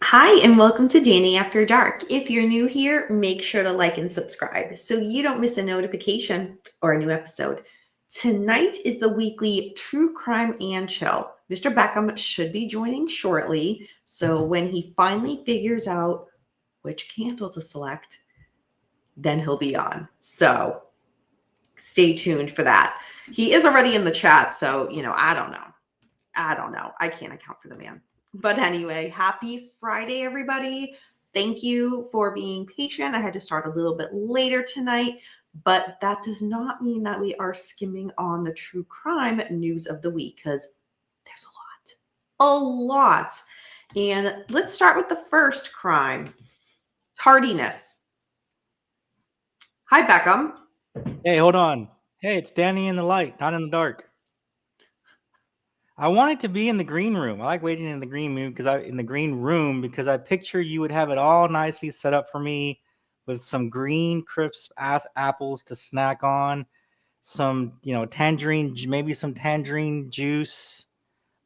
Hi, and welcome to Danny After Dark. If you're new here, make sure to like and subscribe so you don't miss a notification or a new episode. Tonight is the weekly True Crime and Chill. Mr. Beckham should be joining shortly, so when he finally figures out which candle to select, then he'll be on. So stay tuned for that. He is already in the chat, so, I don't know. I can't account for the man. But anyway, happy Friday, everybody. Thank you for being patient. I had to start a little bit later tonight, but that does not mean that we are skimming on the true crime news of the week, because there's a lot. And let's start with the first crime, tardiness. Hi, Beckham. Hey, hold on. Hey, it's Danny in the light, not in the dark. I wanted to be in the green room. I like waiting in the green room because I picture you would have it all nicely set up for me with some green crisp apples to snack on, some, tangerine, maybe some tangerine juice,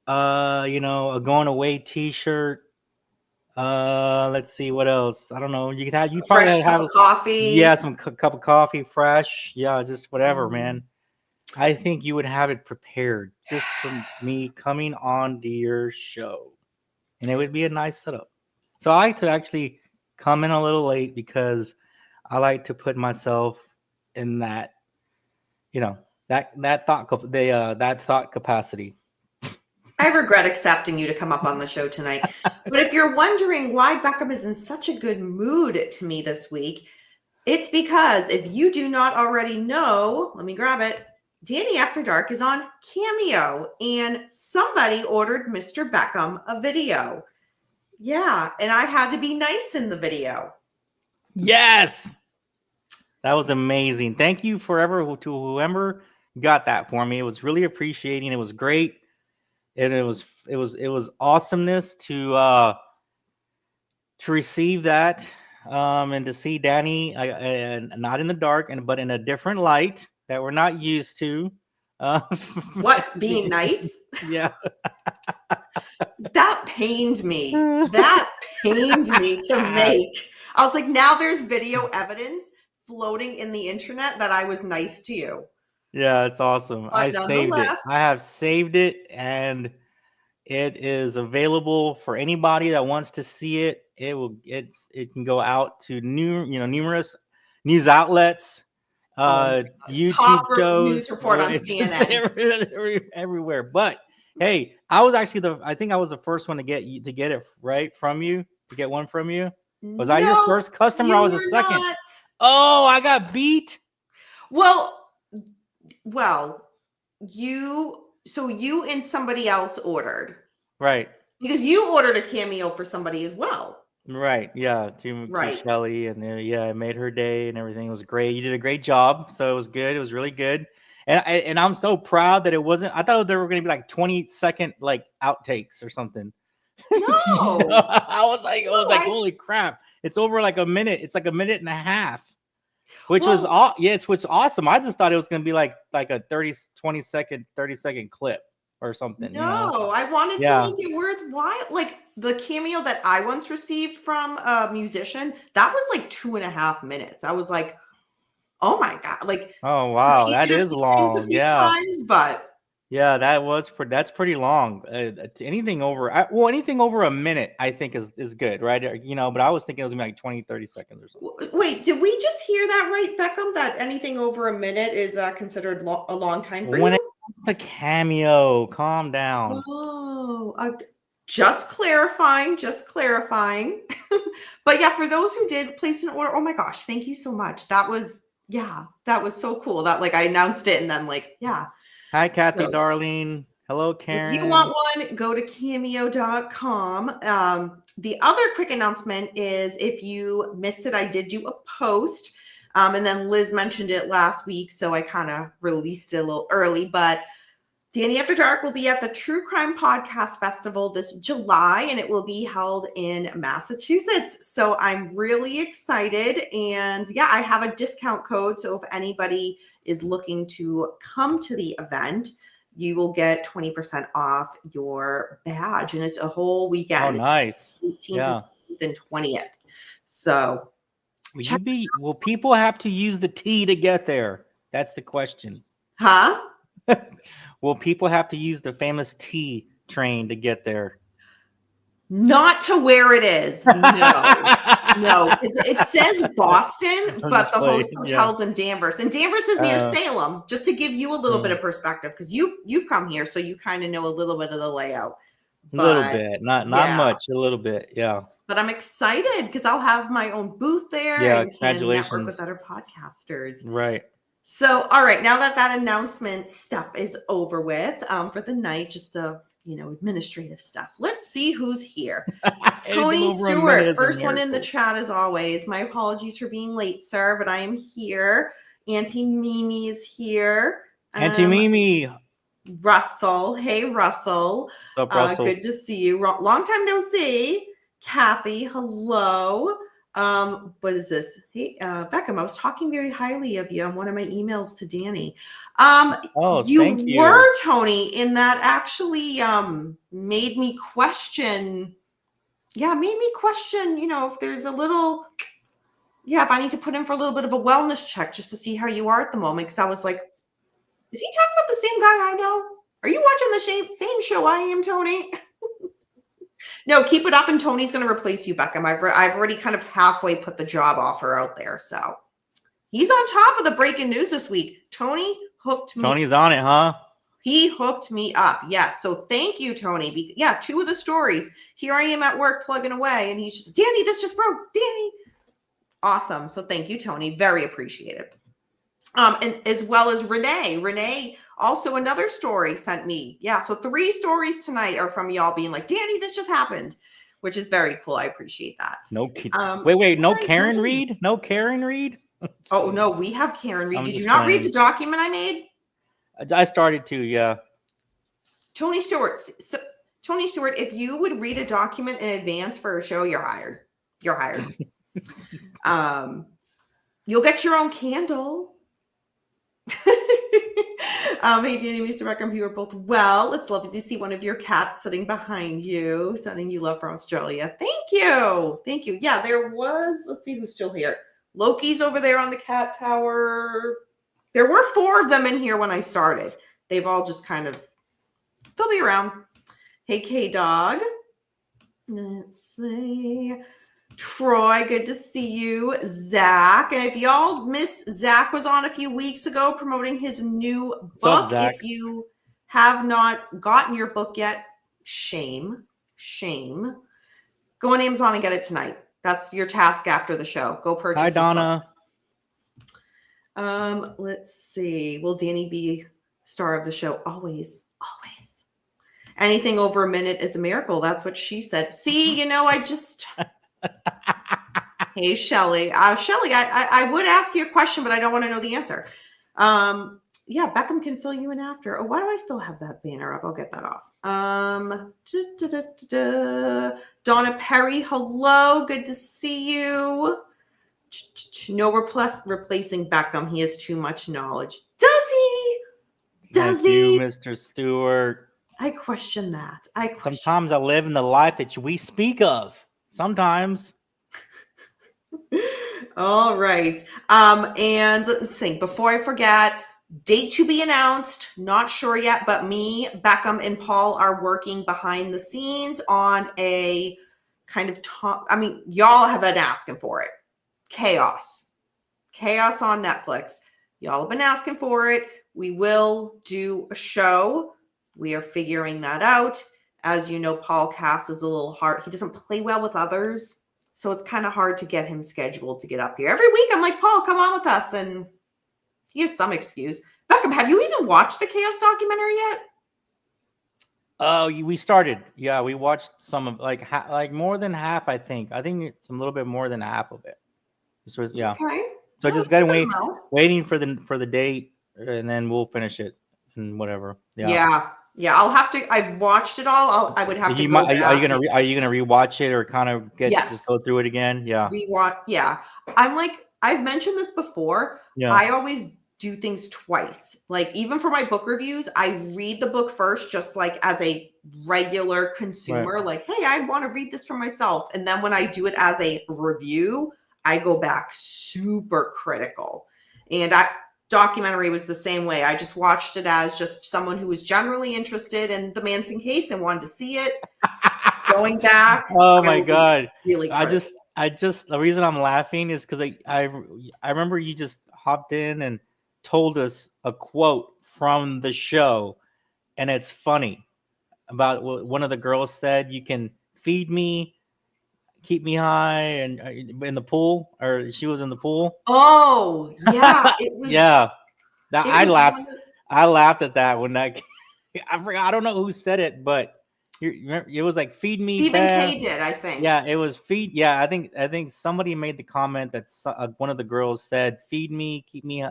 a going away t-shirt. Let's see what else. I don't know. You probably have coffee. Yeah, some cup of coffee, fresh. Yeah, just whatever, man. I think you would have it prepared just for me coming on to your show, and it would be a nice setup. So I like to actually come in a little late because I like to put myself in that, that thought capacity. I regret accepting you to come up on the show tonight. But if you're wondering why Beckham is in such a good mood to me this week, it's because if you do not already know, let me grab it. Danny After Dark is on Cameo, and somebody ordered Mr. Beckham a video. Yeah, and I had to be nice in the video. Yes, that was amazing. Thank you to whoever got that for me. It was really appreciating. It was great, and it was awesomeness to receive that, and to see Danny, and not in the dark, but in a different light that we're not used to. What, being nice? Yeah. That pained me. That pained me to make. I was like, now there's video evidence floating in the internet that I was nice to you. Yeah, it's awesome. But I saved it. I have saved it, and it is available for anybody that wants to see it. It can go out to numerous news outlets, YouTube top shows, news report on CNN, everywhere. But hey, I think I was the first one to get it right from you, to get one from you. Was I your first customer? I was a second. Not. Oh, I got beat. Well, you and somebody else ordered. Right. Because you ordered a Cameo for somebody as well. Right. Yeah. To Shelly, and I made her day, and everything. It was great. You did a great job. So it was good. It was really good. And I'm so proud that it wasn't. I thought there were going to be like 20-second like outtakes or something. No. I was like, holy crap! It's over like a minute. It's like a minute and a half. Which was awesome. I just thought it was going to be like a 30-second clip or something. No, I wanted to make it worthwhile. Like the Cameo that I once received from a musician, that was like 2.5 minutes. I was like, oh my God. Like, oh wow, that is long. Yeah. Times, but Yeah, that's pretty long. Anything over anything over a minute, I think is good, right? But I was thinking it was gonna be like 20, 30 seconds or something. Wait, did we just hear that right, Beckham? That anything over a minute is considered a long time for When it you? comes to Cameo, calm down. Oh, just clarifying, just clarifying. But yeah, for those who did place an order, oh my gosh, thank you so much. That was so cool. That like I announced it and then like, yeah. Hi, Kathy, So Darlene. Hello, if you Karen. want one, go to cameo.com. The other quick announcement is if you missed it, I did do a post. And then Liz mentioned it last week, so I kind of released it a little early. But Danny After Dark will be at the True Crime Podcast Festival this July, and it will be held in Massachusetts. So I'm really excited. And yeah, I have a discount code. So if anybody is looking to come to the event, you will get 20% off your badge. And it's a whole Oh, weekend, nice. 18th Yeah. and 20th. So check, Will people have to use the T to get there? That's the question. huh? Will people have to use the famous T train to get there? Not to where it is. No, because it says Boston, I'm but just the host playing. Yeah. hotel's in Danvers, and Danvers is near Salem. Just to give you a little bit Mm, of perspective, because you've come here, so you kind of know a little bit of the layout. a little But bit, not yeah, much, a little bit. Yeah. but I'm excited because I'll have my own booth there Yeah. and can network with Congratulations. other podcasters. Right. So, all right, now that announcement stuff is over with for the night, just the administrative stuff. Let's see who's here. Anything Tony over a minute Stewart, is a first one in the miracle. chat as always. My apologies for being late, sir, but I am here. Auntie Mimi is here. Auntie Mimi. Russell. Hey, Russell. What's up, Russell? Good to see you. Long time no see. Kathy, hello. What is this? Hey, Beckham, I was talking very highly of you on one of my emails to Danny. Oh, thank You you. were, Tony, and that actually made me question. Yeah, made me question, if there's a little, if I need to put in for a little bit of a wellness check just to see how you are at the moment. Because I was like, is he talking about the same guy I know? Are you watching the same show I am, Tony? No, keep it up, and Tony's going to replace you, Beckham. I've already kind of halfway put the job offer out there, so he's on top of the breaking news this week. Tony hooked me. Tony's on it, huh? He hooked me up. Yes. So thank you, Tony. Yeah, two of the stories. Here I am at work plugging away, and he's just, Danny, this just broke. Danny. Awesome. So thank you, Tony. Very appreciated. And as well as Renee. Renee, also another story sent me. Yeah. So 3 stories tonight are from y'all being like, Danny, this just happened, which is very cool. I appreciate that. No kid. Wait. No Karen Reed? No Karen Reed? Oh, no, we have Karen Reed. I'm Did you just not read playing. the document I made? I started to, yeah. Tony Stewart. So, Tony Stewart, if you would read a document in advance for a show, you're hired. You're hired. You'll get your own candle. Hey, Danny, Mr. Beckham, you are both well. It's lovely to see one of your cats sitting behind you, sending you love from Australia. Thank you. Thank you. Yeah, there was, let's see who's still here. Loki's over there on the cat tower. There were 4 of them in here when I started. They've all just kind of, they'll be around. Hey, K-Dog. Let's see. Troy, good to see you. Zach. And if y'all missed, Zach was on a few weeks ago promoting his new book. What's up, Zach? If you have not gotten your book yet, shame. Go on Amazon and get it tonight. That's your task after the show. Go purchase. Hi, Donna. Let's see. Will Danny be star of the show? Always. Anything over a minute is a miracle. That's what she said. See, I just... Hey, Shelly. Shelly, I would ask you a question, but I don't want to know the answer. Yeah, Beckham can fill you in after. Oh, why do I still have that banner up? I'll get that off. Donna Perry, hello. Good to see you. No replacing Beckham. He has too much knowledge. Does he? Thank you, Mr. Stewart. I question that. Sometimes I live in the life that we speak of. Sometimes. All right. And let's think. Before I forget, Date to be announced, not sure yet, but me, Beckham, and Paul are working behind the scenes on a kind of y'all have been asking for it. Chaos on Netflix. Y'all have been asking for it. We will do a show. We are figuring that out. As you know, Paulcast is a little hard. He doesn't play well with others. So it's kind of hard to get him scheduled to get up here. Every week I'm like, Paul, come on with us. And he has some excuse. Beckham, have you even watched the Chaos documentary yet? Oh, we started. Yeah, we watched some of like more than half. I think it's a little bit more than half of it. So yeah. Okay. So just gotta waiting for the date, and then we'll finish it and whatever. Yeah. I'll have to. I've watched it all. I would have to go back. Are you gonna rewatch it or kind of just go through it again? Yeah. Rewatch. Yeah. I'm like, I've mentioned this before. Yeah. I always do things twice. Like even for my book reviews, I read the book first, just like as a regular consumer. Right. Like, hey, I want to read this for myself. And then when I do it as a review, I go back super critical. And documentary was the same way. I just watched it as just someone who was generally interested in the Manson case and wanted to see it. Going back. Oh my God. Really critical. I just the reason I'm laughing is because I remember you just hopped in and told us a quote from the show, and it's funny about what one of the girls said. You can feed me, keep me high, and in the pool, or she was in the pool. Oh yeah, it was. Yeah, I laughed. I laughed at that when that. I forgot. I don't know who said it, but it was like feed me. Stephen K. did, I think. Yeah, it was feed. Yeah, I think somebody made the comment that one of the girls said, "Feed me, keep me,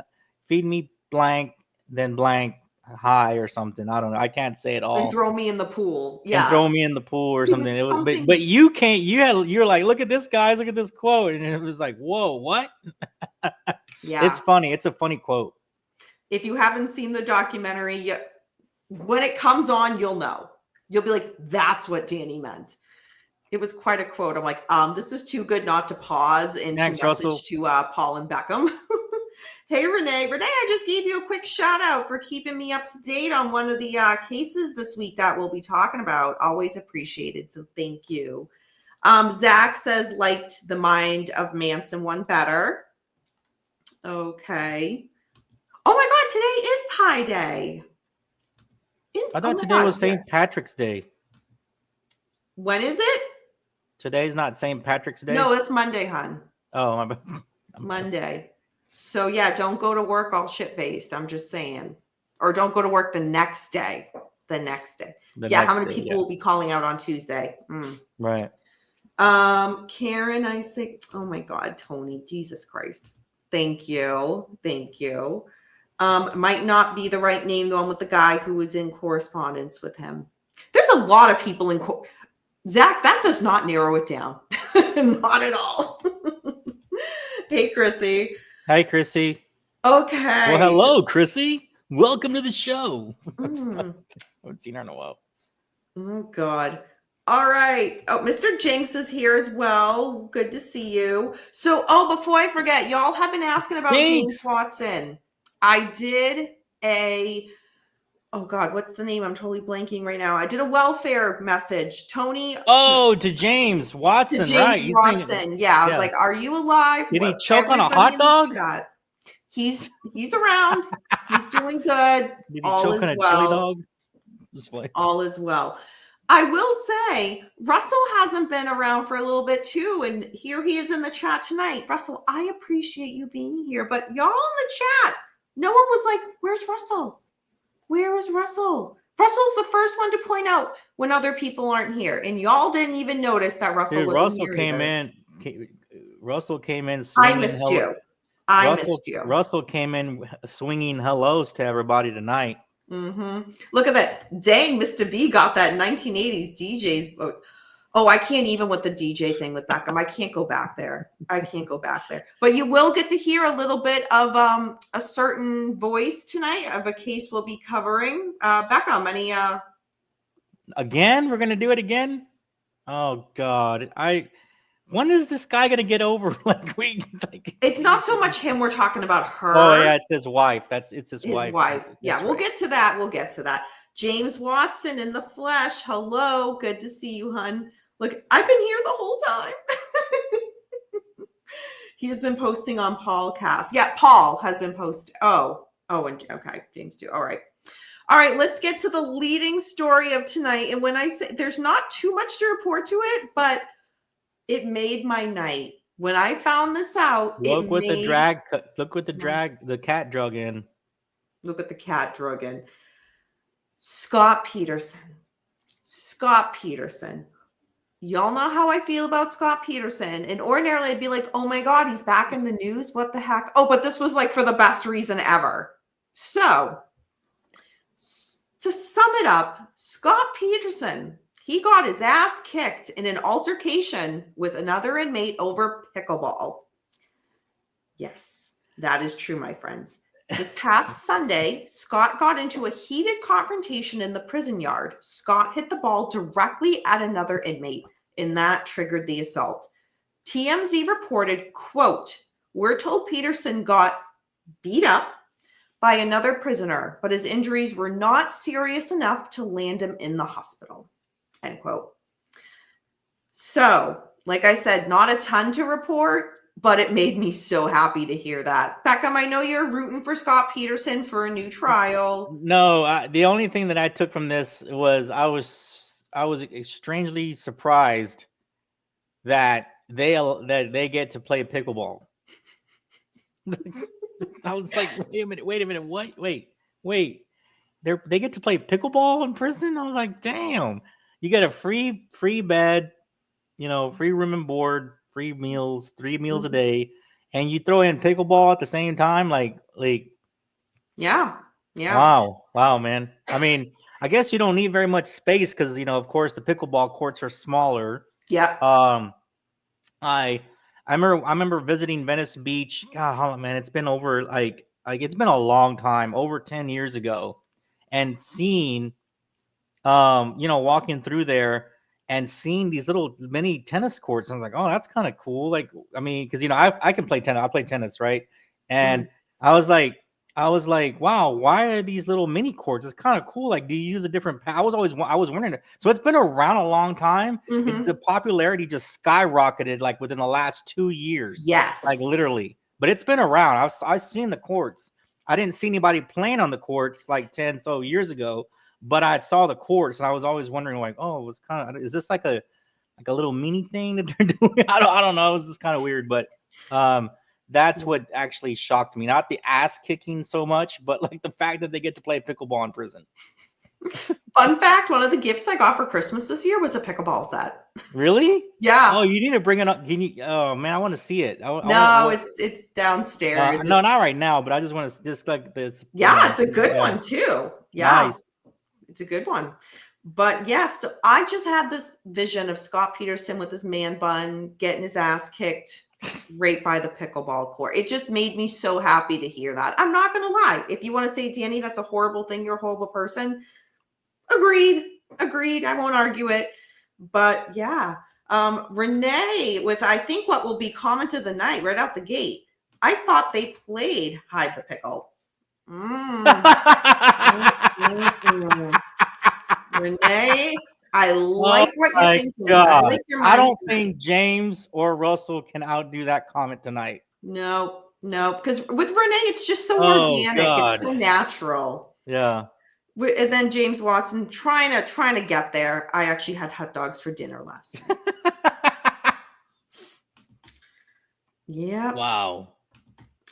feed me blank, then blank high or something." I don't know. I can't say it all. And throw me in the pool. Yeah. And throw me in the pool or something. It was but you can't. You're like, look at this, guys. Look at this quote, and it was like, whoa, what? Yeah. It's funny. It's a funny quote. If you haven't seen the documentary, when it comes on, you'll know. You'll be like, that's what Danny meant. It was quite a quote. I'm like, this is too good not to pause and to message to Paul and Beckham. Hey, Renee. Renee, I just gave you a quick shout out for keeping me up to date on one of the cases this week that we'll be talking about. Always appreciated. So thank you. Zach says, liked the Mind of Manson one better. Okay. Oh my God, today is Pi Day. I thought today was St. Patrick's Day. When is it? Today's not St. Patrick's Day? No, it's Monday, hon. Oh, my bad. Monday. So yeah, don't go to work all shit-faced. I'm just saying. Or don't go to work the next day. How many people will be calling out on Tuesday? Right. Karen, I say, oh my God, Tony, Jesus Christ. Thank you. Might not be the right name, the one with the guy who was in correspondence with him. There's a lot of people in Zach, that does not narrow it down. Not at all. Hey, Chrissy. Hi, Chrissy. Okay. Well, hello, Chrissy. Welcome to the show. I haven't seen her in a while. Oh, God. All right. Oh, Mr. Jinx is here as well. Good to see you. So, before I forget, y'all have been asking about James Watson. I did oh God, what's the name? I'm totally blanking right now. I did a welfare message. Tony. Oh, to James Watson, right? Watson. Yeah. I was like, are you alive? Did he choke on a hot dog? He's around. He's doing good. Did he choke on a chili dog? All is well. I will say, Russell hasn't been around for a little bit too, and here he is in the chat tonight. Russell, I appreciate you being here, but y'all in the chat, no one was like, where's Russell? Where is Russell? Russell's the first one to point out when other people aren't here, and y'all didn't even notice that Russell wasn't here either. Russell came in. I missed you. Russell came in swinging hellos to everybody tonight. Look at that. Dang, Mr. B got that 1980s DJs vote. Oh, I can't even with the DJ thing with Beckham. I can't go back there. But you will get to hear a little bit of a certain voice tonight of a case we'll be covering. Beckham, any Again? We're gonna do it again? Oh God. When is this guy gonna get over? It's not so much him. We're talking about Oh her. yeah, it's his wife. It's his His wife. wife. Yeah, That's we'll right. get to that. We'll get to that. James Watson in the flesh. Hello. Good to see you, hun. Look, I've been here the whole time. He has been posting on Paulcast. Yeah, Paul has been posting. And okay, James too. All right. All right, let's get to the leading story of tonight. And when I say there's not too much to report to it, but it made my night. When I found this out, Look what the cat drug in. Look at the cat drug in. Scott Peterson. Scott Peterson. Y'all know how I feel about Scott Peterson. And ordinarily I'd be like, oh my God, he's back in the news. What the heck? Oh, but this was like for the best reason ever. So to sum it up, Scott Peterson, he got his ass kicked in an altercation with another inmate over pickleball. Yes, that is true, my friends. This past Sunday, Scott got into a heated confrontation in the prison yard. Scott hit the ball directly at another inmate, and that triggered the assault. TMZ reported, quote, "We're told Peterson got beat up by another prisoner, but his injuries were not serious enough to land him in the hospital," end quote. So, like I said, not a ton to report, but it made me so happy to hear that. Beckham, I know you're rooting for Scott Peterson for a new trial. No, the only thing that I took from this was I was strangely surprised that they get to play pickleball. I was like, wait a minute, what? Wait. They get to play pickleball in prison? I was like, damn. You get a free bed, free room and board, free meals, 3 meals a day, and you throw in pickleball at the same time, like Yeah. wow, man. I mean, I guess you don't need very much space because of course the pickleball courts are smaller. Yep. I remember visiting Venice Beach. God, man, it's been over like it's been a long time, over 10 years ago, and seeing walking through there and seeing these little mini tennis courts. I was like, oh, that's kind of cool. Like, I mean, because I can play tennis. I play tennis, right? And I was like, wow, why are these little mini courts? It's kind of cool. Like, do you use a different? I was wondering. So it's been around a long time. The popularity just skyrocketed like within the last 2 years. Yes. Like literally. But it's been around. I've seen the courts. I didn't see anybody playing on the courts like 10 so years ago. But I saw the courts, and I was always wondering, like, oh, it was is this like a little mini thing that they're doing? I don't know. It's just kind of weird, but that's what actually shocked me. Not the ass kicking so much, but like the fact that they get to play pickleball in prison. Fun fact: one of the gifts I got for Christmas this year was a pickleball set. Really? Yeah. Oh, you need to bring it up. Can you? Oh man, I want to see it. It's downstairs. No, not right now, but I just want to just like this. Yeah, it's a good one too. Yeah. Nice. It's a good one. But yes, so I just had this vision of Scott Peterson with his man bun getting his ass kicked right by the pickleball court. It just made me so happy to hear that. I'm not going to lie. If you want to say, Danny, that's a horrible thing, you're a horrible person. Agreed. I won't argue it. But yeah, Renee with, I think, what will be comment of the night right out the gate. I thought they played hide the pickle. Renee, I like what you're thinking. God. I like your mindset. I don't think James or Russell can outdo that comment tonight. No, because with Renee, it's just so organic. God. It's so natural. Yeah. And then James Watson trying to get there. I actually had hot dogs for dinner last night. Yeah. Wow.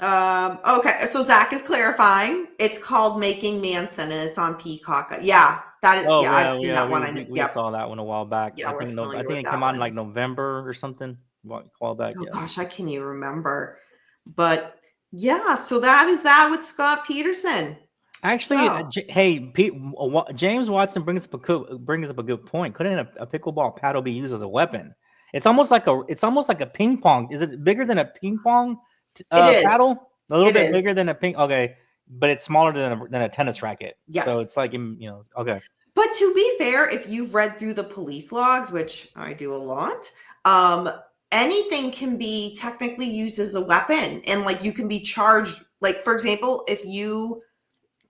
Okay, so Zach is clarifying. It's called Making Manson, and it's on Peacock. Yeah, that is. I've seen that one. We saw that one a while back. Yeah, I think it came out in like November or something. A while back. Oh gosh, I can't even remember. But yeah, so that is that with Scott Peterson. Actually, hey, James Watson brings up a good point. Couldn't a pickleball paddle be used as a weapon? It's almost like a ping pong. Is it bigger than a ping pong paddle? A little bit bigger than a ping. Okay, but it's smaller than a tennis racket. Yes. So it's like okay. But to be fair, if you've read through the police logs, which I do a lot, anything can be technically used as a weapon, and like you can be charged. Like, for example, if you,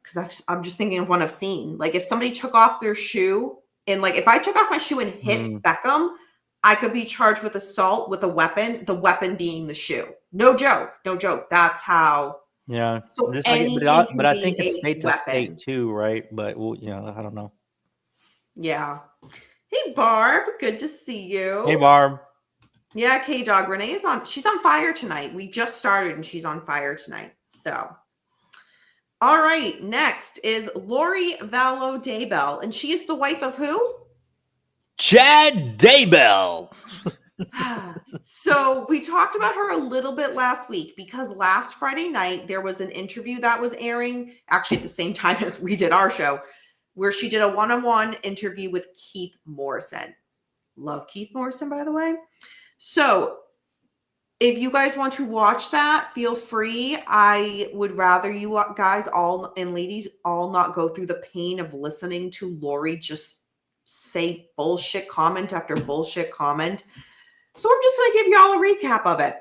because I'm just thinking of one I've seen, like if somebody took off their shoe, and like if I took off my shoe and hit Beckham, I could be charged with assault with a weapon, the weapon being the shoe. No joke, no joke. That's how. Yeah. So Just like, anything but can I be think it's a state to state weapon. too, right? But well, I don't know. Yeah. Hey, Barb, good to see Hey, you. Barb. Yeah, K-Dog. Renee is on. She's on fire tonight. We just started and she's on fire tonight. So, all right. Next is Lori Vallow Daybell. And she is the wife of who? Chad Daybell. So, we talked about her a little bit last week because last Friday night there was an interview that was airing, actually at the same time as we did our show, where she did a one-on-one interview with Keith Morrison. Love Keith Morrison, by the way. So, if you guys want to watch that, feel free. I would rather you guys all and ladies all not go through the pain of listening to Lori just say bullshit comment after bullshit comment. So I'm just going to give y'all a recap of it.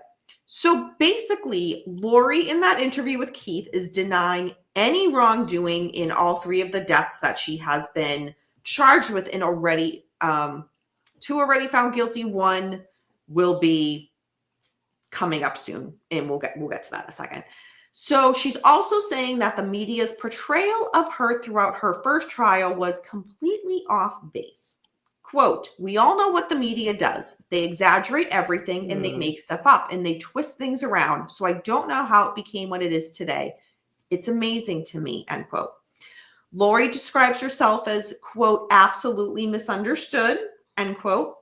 So basically, Lori in that interview with Keith is denying any wrongdoing in all three of the deaths that she has been charged with, and already two already found guilty. One will be coming up soon, and we'll get to that in a second. So she's also saying that the media's portrayal of her throughout her first trial was completely off base. Quote, we all know what the media does. They exaggerate everything and they make stuff up and they twist things around. So I don't know how it became what it is today. It's amazing to me, end quote. Lori describes herself as, quote, absolutely misunderstood, end quote.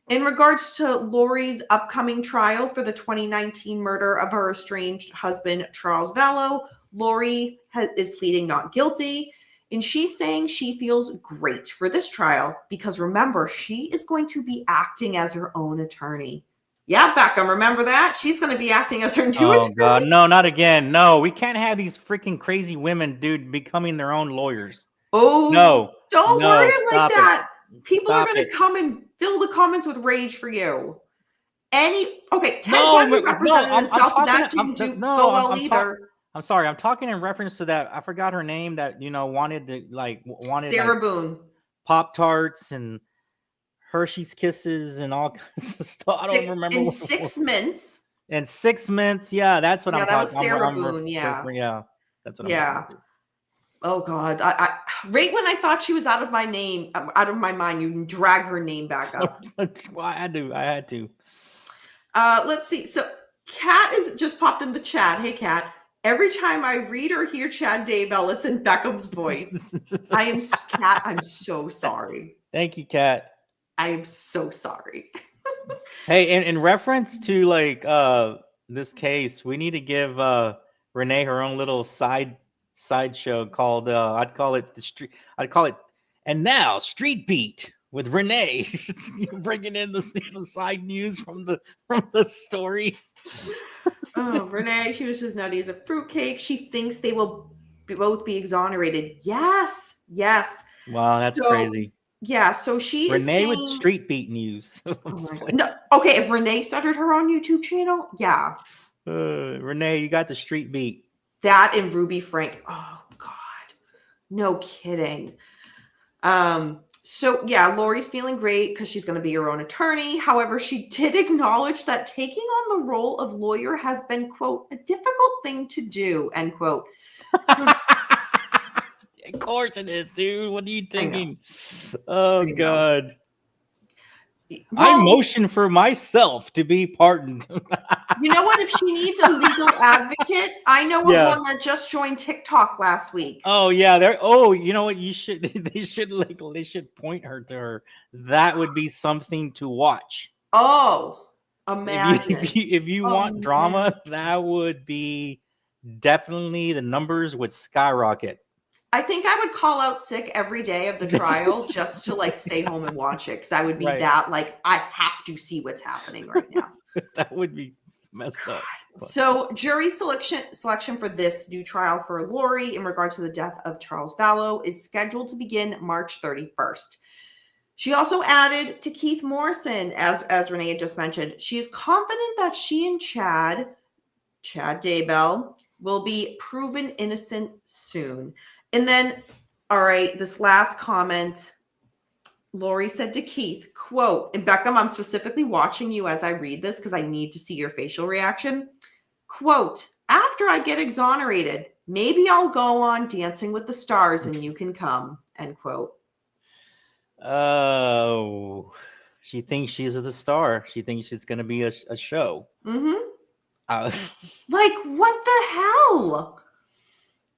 In regards to Lori's upcoming trial for the 2019 murder of her estranged husband, Charles Vallow, Lori is pleading not guilty. And she's saying she feels great for this trial because, remember, she is going to be acting as her own attorney. Yeah, Beckham, remember that? She's going to be acting as her new attorney. Oh, God. No, not again. No, we can't have these freaking crazy women, dude, becoming their own lawyers. Oh, no. Don't word it like that. People Stop are going to come and fill the comments with rage for you. Ted Bundy represented himself, but that didn't go well either. I'm sorry. I'm talking in reference to that. I forgot her name. That wanted Sarah Boone, Pop-Tarts and Hershey's Kisses and all kinds of stuff. I don't remember. And 6 Mints. And 6 Mints. Yeah, that's what I'm talking. That was Sarah Boone. Yeah, that's what I'm talking. Oh God! I right when I thought she was out of my mind, you drag her name back up. Well, I had to. Let's see. So Kat is just popped in the chat. Hey, Kat. Every time I read or hear Chad Daybell, it's in Beckham's voice. Kat, I'm so sorry. Thank you, Kat. I am so sorry. Hey, in reference to this case, we need to give Renee her own little sideshow called I'd call it and now Street Beat with Renee. Bringing in the side news from the story. Oh, Renee, she was just nutty as a fruitcake. She thinks they will both be exonerated. Yes. Wow, that's crazy. Yeah, so she Renee is saying, with Street Beat news. No, okay, if Renee started her own YouTube channel, yeah. Renee, you got the Street Beat. That and Ruby Frank. Oh God, no kidding. So yeah, Lori's feeling great because she's going to be her own attorney. However, she did acknowledge that taking on the role of lawyer has been, quote, a difficult thing to do, end quote. Of course it is, dude. What are you thinking? Oh God. I motion for myself to be pardoned. You know what? If she needs a legal advocate, I know one that just joined TikTok last week. Oh yeah, you know what? They should point her to her. That would be something to watch. Oh, imagine. If you want drama, that would be definitely, the numbers would skyrocket. I think I would call out sick every day of the trial just to stay home and watch it, because I would be that I have to see what's happening right now. That would be messed up. So jury selection for this new trial for Lori in regard to the death of Charles Vallow is scheduled to begin March 31st. She also added to Keith Morrison, as Renee had just mentioned, she is confident that she and Chad Daybell, will be proven innocent soon. And then, all right, this last comment, Lori said to Keith, quote, and Beckham, I'm specifically watching you as I read this because I need to see your facial reaction. Quote, after I get exonerated, maybe I'll go on Dancing with the Stars and you can come, end quote. Oh, she thinks she's the star. She thinks it's going to be a show. Mm-hmm. Uh, Like, what the hell?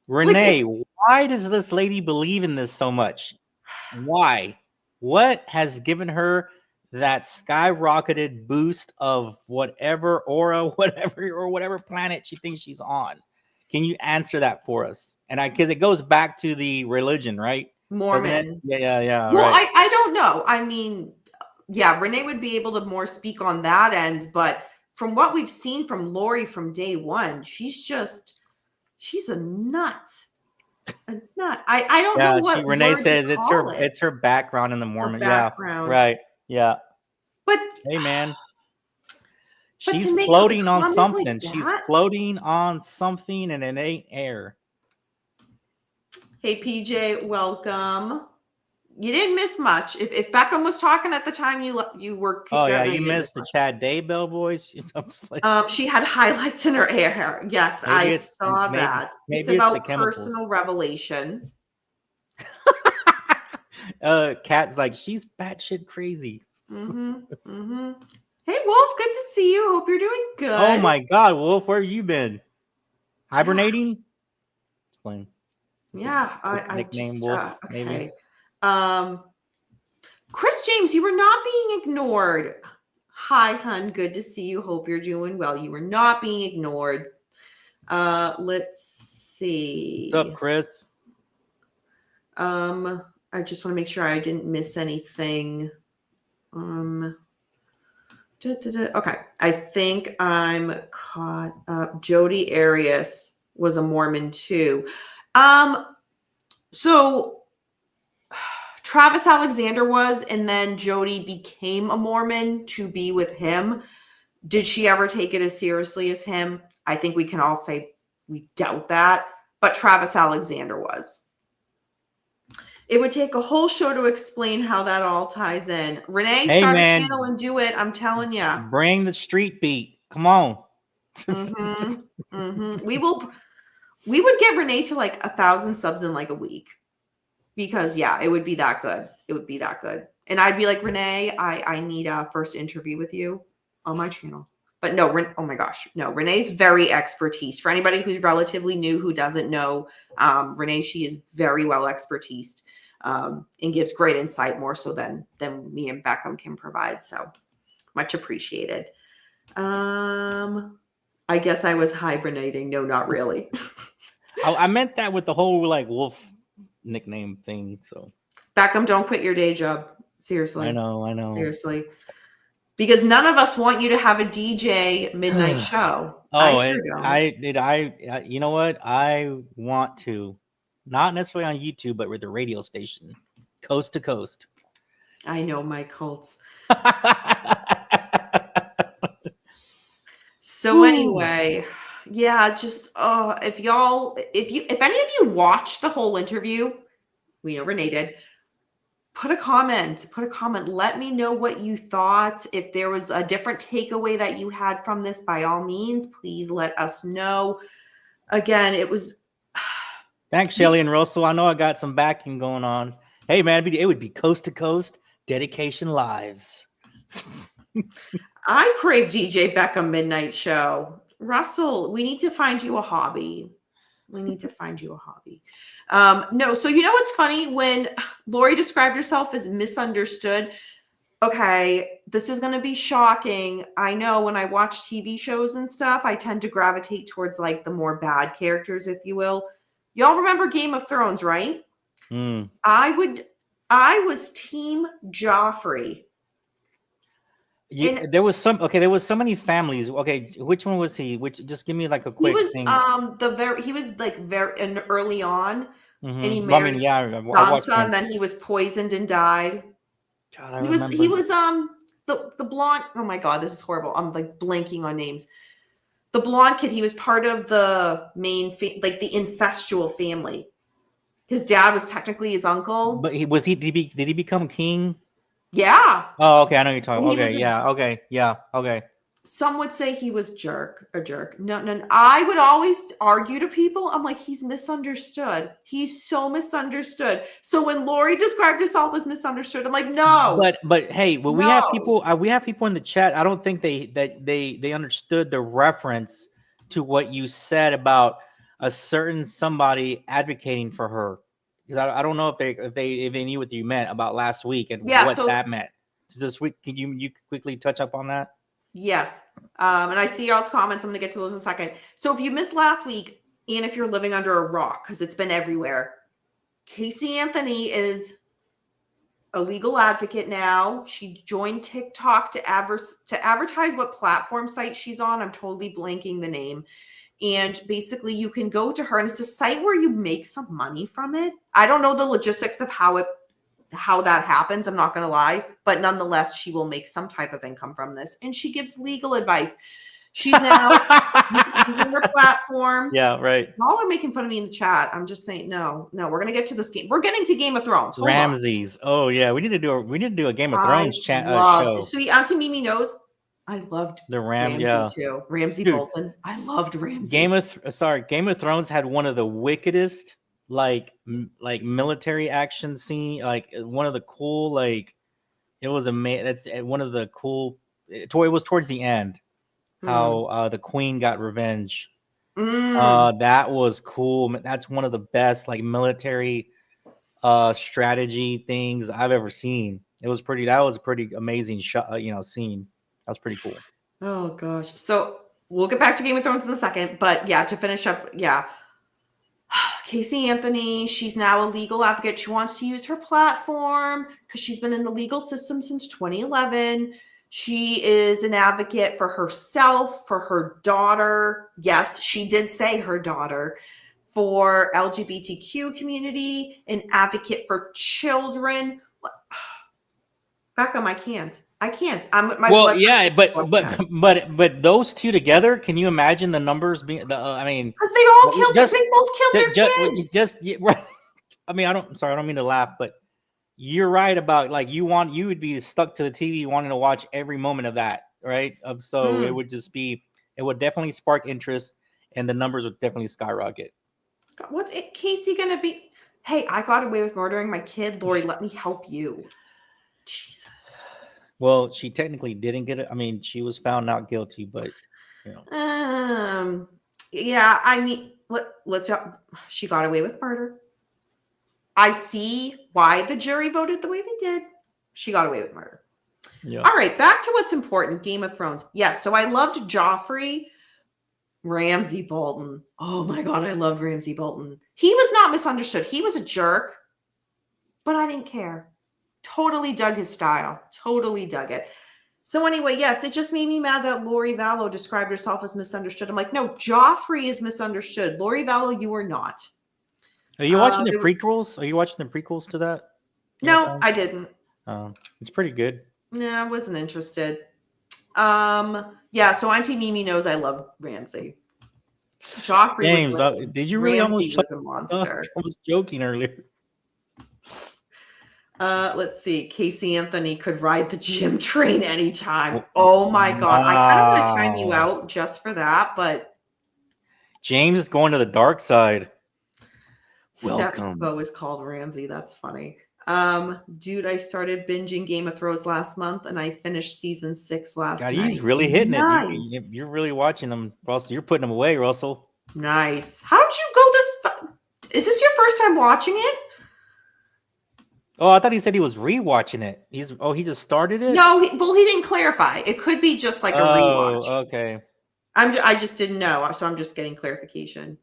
Renee, why does this lady believe in this so much? Why? What has given her that skyrocketed boost of whatever aura, whatever planet she thinks she's on? Can you answer that for us? And because it goes back to the religion, right? Doesn't it? Mormon. Yeah. Well, Right. I don't know. I mean, yeah, Renee would be able to more speak on that end, but from what we've seen from Lori from day one, she's a nut. A nut. I don't know Yeah. what Renee word to says call it. it's her background in the Her Mormon. Yeah. background. Right. Yeah. But Hey, man. but She's to make a floating on comment like something. She's that. floating on something, and it ain't air. Hey PJ, welcome. You didn't miss much. If Beckham was talking at the time you were kicked Oh out, yeah, no, you you didn't missed miss the much. Chad Daybell voice. She had highlights in her hair. Yes, Maybe I it's saw that. It's maybe it's the about chemicals. personal revelation. Kat's like, she's batshit crazy. Mm-hmm. Mm-hmm. Hey Wolf, good to see you. Hope you're doing good. Oh my God, Wolf, where have you been? Hibernating? Explain. Yeah, I Nickname just Wolf, okay. maybe. Chris James, you were not being ignored. Hi, hun. Good to see you. Hope you're doing well. You were not being ignored. Let's see. What's up, Chris? I just want to make sure I didn't miss anything. Okay. I think I'm caught up. Jodi Arias was a Mormon too. So Travis Alexander was, and then Jodi became a Mormon to be with him. Did she ever take it as seriously as him? I think we can all say we doubt that, but Travis Alexander was. It would take a whole show to explain how that all ties in. Renee, Hey, start man, a channel and do it. I'm telling you. bring the street beat. Come on. Mm-hmm. Mm-hmm. We would get Renee to like 1,000 subs in like a week. Because yeah, it would be that good. It would be that good. And I'd be like, Renee, I need a first interview with you on my channel. But no, oh my gosh, no. Renee's very expertise. For anybody who's relatively new who doesn't know, Renee, she is very well expertised and gives great insight, more so than me and Beckham can provide. So much appreciated. I guess I was hibernating. No, not really. I meant that with the whole like Wolf nickname thing. So Beckham, don't quit your day job. Seriously. I know. Seriously. Because none of us want you to have a DJ midnight show. Oh, I sure don't. you know what? I want to, not necessarily on YouTube, but with the radio station, coast to coast. I know my cults. So anyway, yeah, just if any of you watched the whole interview, we know Renee did. Put a comment. Let me know what you thought. If there was a different takeaway that you had from this, by all means, please let us know. Again, it was. Thanks, Shelly and Russell. I know I got some backing going on. Hey, man, it would be coast to coast dedication lives. I crave DJ Beckham midnight show. Russell, we need to find you a hobby. No, so you know what's funny? When Lori described herself as misunderstood, okay, this is going to be shocking. I know when I watch TV shows and stuff, I tend to gravitate towards like the more bad characters, if you will. Y'all remember Game of Thrones, right? I was team Joffrey. There was so many families. Okay, which one was he? Just give me like a quick thing. He was like very early on, and he I married mean, yeah, Sansa, and then he was poisoned and died. God, I He remember. was the blonde. Oh my god, this is horrible. I'm like blanking on names. The blonde kid, he was part of the main like the incestual family. His dad was technically his uncle. But did he become king? Yeah. Oh, okay, I know you're talking. And he Okay, was yeah, okay, yeah, okay. some would say he was a jerk. No, no, no. I would always argue to people, I'm like, he's misunderstood. He's so misunderstood. So when Lori described herself as misunderstood, I'm like, no, But hey, well, no. we have people in the chat. I don't think they understood the reference to what you said about a certain somebody advocating for her, because I don't know if they knew what you meant about last week and Yeah, what so that meant. So this week, can you quickly touch up on that? yes. And I see y'all's comments. I'm gonna get to those in a second. So if you missed last week, and if you're living under a rock, because it's been everywhere, Casey Anthony is a legal advocate now. She joined TikTok to advertise what platform site she's on. I'm totally blanking the name. And basically you can go to her and it's a site where you make some money from it. I don't know the logistics of how that happens, I'm not going to lie, but nonetheless she will make some type of income from this, and she gives legal advice. She's now using her platform. Yeah, right. Y'all are making fun of me in the chat. I'm just saying, no, we're gonna get to this game. We're getting to Game of Thrones. Hold on. Ramses. Oh yeah, we need to do a Game of I Thrones loved, show. so Auntie Mimi knows I loved The Ram, Ramsey yeah, too. Ramsey dude. Bolton. I loved Ramsey. Game of Thrones had one of the wickedest like military action scene, like one of the cool, like it was that's one of the cool. It was towards the end how the queen got revenge. Mm. That was cool. That's one of the best like military strategy things I've ever seen. That was a pretty amazing shot, scene. That was pretty cool. Oh gosh. So we'll get back to Game of Thrones in a second, but yeah, to finish up, yeah. Casey Anthony, she's now a legal advocate. She wants to use her platform because she's been in the legal system since 2011. She is an advocate for herself, for her daughter. Yes, she did say her daughter, for LGBTQ community, an advocate for children. Beckham, I can't. My Well, blood yeah, pressure's going down. but those two together, can you imagine the numbers being? I mean, Because they all killed just they both killed their kids. right. I mean, sorry, I don't mean to laugh, but you're right about like you would be stuck to the TV wanting to watch every moment of that, right? So it would it would definitely spark interest, and the numbers would definitely skyrocket. God, what's it, Casey gonna be? Hey, I got away with murdering my kid. Lori, let me help you. Jesus. Well, she technically didn't get it. I mean, she was found not guilty, but you know. Yeah, I mean, let's she got away with murder. I see why the jury voted the way they did. She got away with murder. Yeah. All right, back to what's important. Game of Thrones. Yes, so I loved Joffrey. Ramsay Bolton. Oh my God, I loved Ramsay Bolton. He was not misunderstood. He was a jerk, but I didn't care. Totally dug his style. Totally dug it. So anyway, yes, it just made me mad that Lori Vallow described herself as misunderstood. I'm like, no, Joffrey is misunderstood. Lori Vallow, you are not. Are you watching the prequels? Are you watching the prequels to that? No, I didn't. It's pretty good. No, I wasn't interested. Yeah, so Auntie Mimi knows I love Ramsay. Joffrey James, was lame. did you really Ramsay almost was a monster. I was joking earlier. Let's see. Casey Anthony could ride the gym train anytime. Oh my God. I kind of want to time you out just for that, but James is going to the dark side. Steph's bow is called Ramsay. That's funny. Dude, I started binging Game of Thrones last month and I finished season 6 last night. He's really hitting nice. it. You're really watching them, Russell. You're putting them away, Russell. Nice. How'd you go this? Is this your first time watching it? Oh, I thought he said he was rewatching it. He just started it? No, he didn't clarify. It could be just like a rewatch. Okay. I just didn't know, so I'm just getting clarification.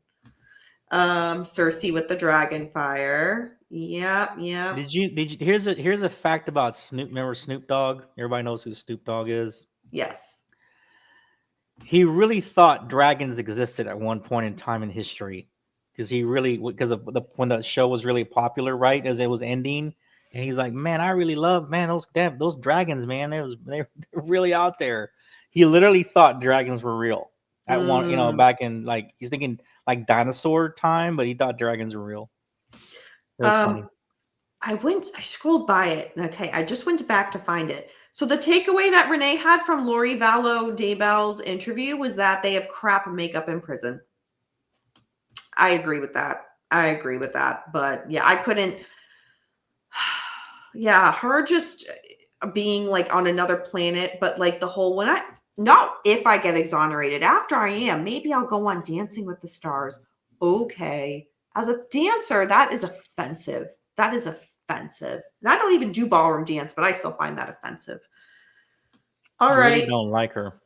Cersei with the dragon fire. Yep. Did you here's a fact about Snoop. Remember Snoop Dogg? Everybody knows who Snoop Dogg is. Yes. He really thought dragons existed at one point in time in history, because of when the show was really popular, right? As it was ending, And he's like, man, I really love, man, those dragons, man. They're really out there. He literally thought dragons were real at one, Mm. back in, like, he's thinking like dinosaur time, but he thought dragons were real. It was funny. Um, I scrolled by it. Okay, I just went back to find it. So the takeaway that Renee had from Lori Vallow Daybell's interview was that they have crap makeup in prison. I agree with that. I agree with that. But yeah, I couldn't. Yeah, her just being like on another planet, but like the whole when I not if I get exonerated, after I am, maybe I'll go on Dancing with the Stars. Okay. As a dancer, that is offensive. That is offensive. And I don't even do ballroom dance, but I still find that offensive. All You really right. don't like her.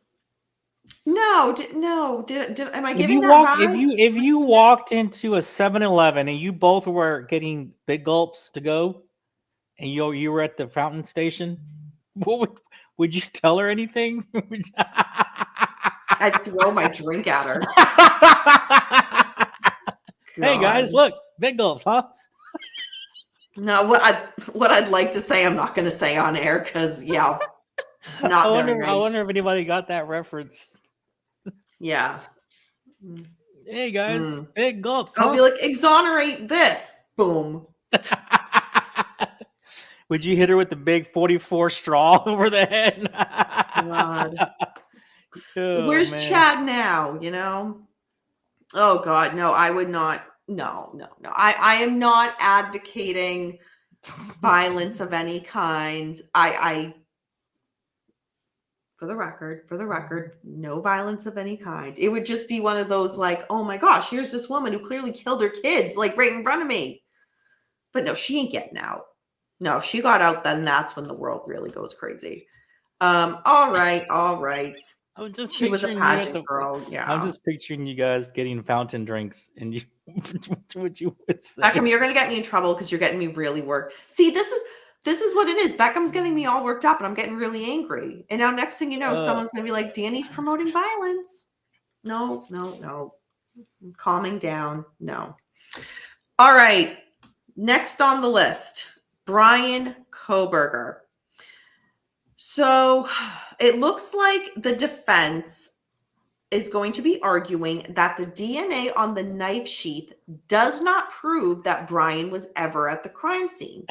No, did am I If giving you that walked, if vibe? you walked into a 7-Eleven and you both were getting big gulps to go, and you were at the fountain station, what would you tell her anything? I'd throw my drink at her. Hey guys, God. look, big gulps, huh? No, what I'd like to say, I'm not going to say on air because yeah, it's I not very wonder. I nice. wonder if anybody got that reference. Yeah. Mm, Hey guys, mm. big gulps, I'll be huh? like, exonerate this. Boom. Would you hit her with the big 44 straw over the head? God. Oh Where's man. Chad now? Oh God, no, I would not. No, no, no. I am not advocating violence of any kind. I for the record, no violence of any kind. It would just be one of those like, oh my gosh, here's this woman who clearly killed her kids, like right in front of me. But no, she ain't getting out. No, if she got out, then that's when the world really goes crazy. All right, all right. I'm just She was a picturing you at pageant the. girl. I'm Yeah. just picturing you guys getting fountain drinks, and you. What you would Beckham, say? you're gonna get me in trouble because you're getting me really worked. See, this is what it is. Beckham's getting me all worked up and I'm getting really angry. And now next thing you know, Uh, someone's gonna be like, Danny's promoting violence. No, no, no. I'm calming down. No. All right. Next on the list, Brian Koberger. So it looks like the defense is going to be arguing that the DNA on the knife sheath does not prove that Brian was ever at the crime scene.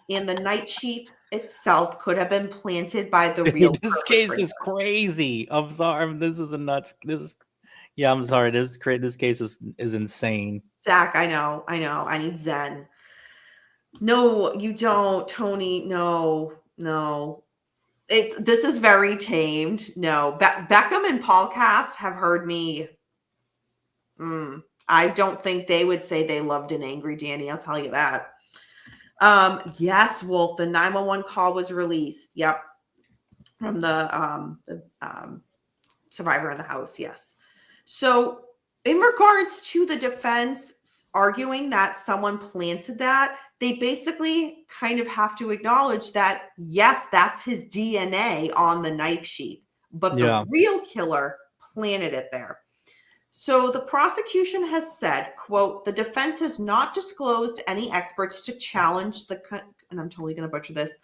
And the knife sheath itself could have been planted by the real this case perpetrator. is crazy. I'm sorry. This is a nuts. This is. Yeah, I'm sorry. This case is insane. Zach, I know. I need Zen. No, you don't, Tony. No, no. This is very tamed. No, Beckham and Paulcast have heard me. I don't think they would say they loved an angry Danny. I'll tell you that. Yes, Wolf. The 911 call was released. Yep, from the survivor in the house. Yes. So, in regards to the defense arguing that someone planted that, they basically kind of have to acknowledge that, yes, that's his DNA on the knife sheath, but the Yeah. real killer planted it there. So the prosecution has said, quote, the defense has not disclosed any experts to challenge and I'm totally going to butcher this,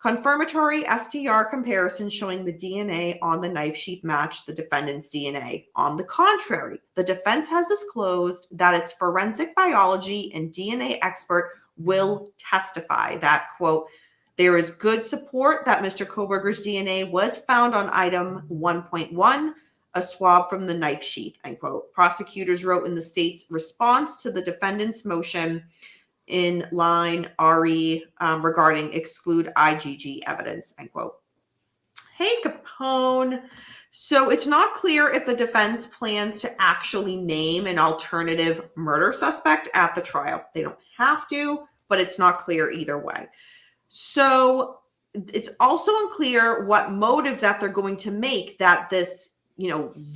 confirmatory STR comparison showing the DNA on the knife sheath matched the defendant's DNA. On the contrary, the defense has disclosed that its forensic biology and DNA expert will testify that, quote, there is good support that Mr. Koberger's DNA was found on item 1.1, a swab from the knife sheath, end quote. Prosecutors wrote in the state's response to the defendant's motion in line RE regarding exclude IgG evidence, end quote. Hey, Capone. So it's not clear if the defense plans to actually name an alternative murder suspect at the trial. They don't have to, but it's not clear either way. So it's also unclear what motive that they're going to make that this,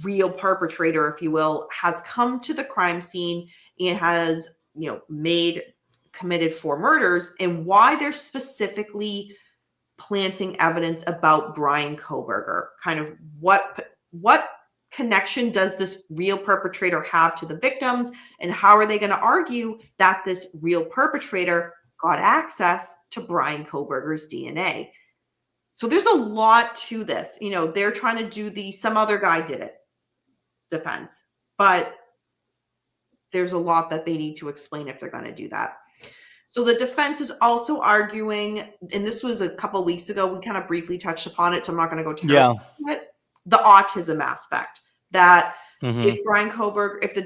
real perpetrator, if you will, has come to the crime scene and has, committed 4 murders, and why they're specifically planting evidence about Brian Koberger. Kind of what connection does this real perpetrator have to the victims, and how are they going to argue that this real perpetrator got access to Brian Koberger's DNA. So there's a lot to this. They're trying to do some other guy did it defense, but there's a lot that they need to explain if they're going to do that. So the defense is also arguing, and this was a couple weeks ago, we kind of briefly touched upon it, so I'm not going to go terribly into it, the autism aspect, that if Brian Koberger, if the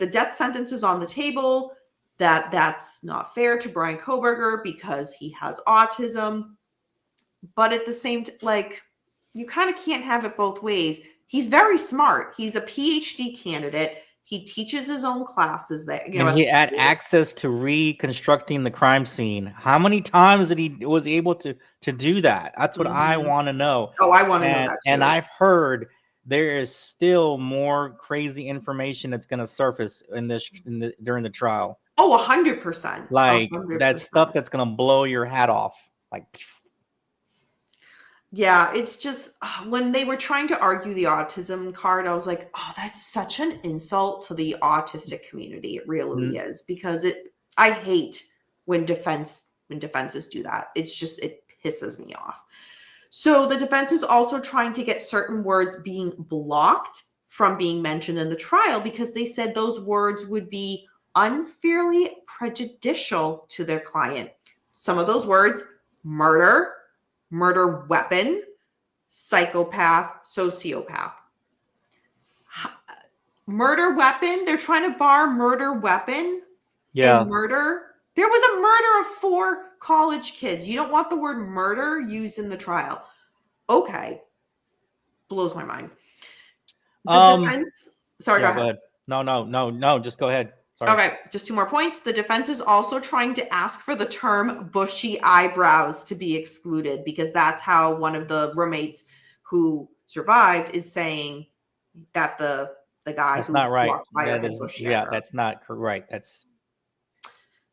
death sentence is on the table, that's not fair to Brian Koberger because he has autism. But at the same you kind of can't have it both ways. He's very smart. He's a PhD candidate. He teaches his own classes there. And he had access to reconstructing the crime scene. How many times did he was able to do that? That's what I want to know. Oh, I want to know that too. And I've heard there is still more crazy information that's going to surface during the trial. Oh, 100%. Like 100%. That stuff that's going to blow your hat off. Like, yeah, it's just when they were trying to argue the autism card, I was like, oh, that's such an insult to the autistic community. It really is, because I hate when defenses do that. It pisses me off. So the defense is also trying to get certain words being blocked from being mentioned in the trial because they said those words would be unfairly prejudicial to their client. Some of those words: murder weapon, psychopath, sociopath. Murder weapon, they're trying to bar murder weapon. Yeah. And murder. There was a murder of 4 college kids. You don't want the word murder used in the trial. Okay. Blows my mind. The defense. Sorry, go ahead. No, just go ahead. Sorry. Okay, just 2 more points. The defense is also trying to ask for the term bushy eyebrows to be excluded because that's how one of the roommates who survived is saying that the guy that's who not right. walked by that is, yeah, eyebrows. That's not correct. That's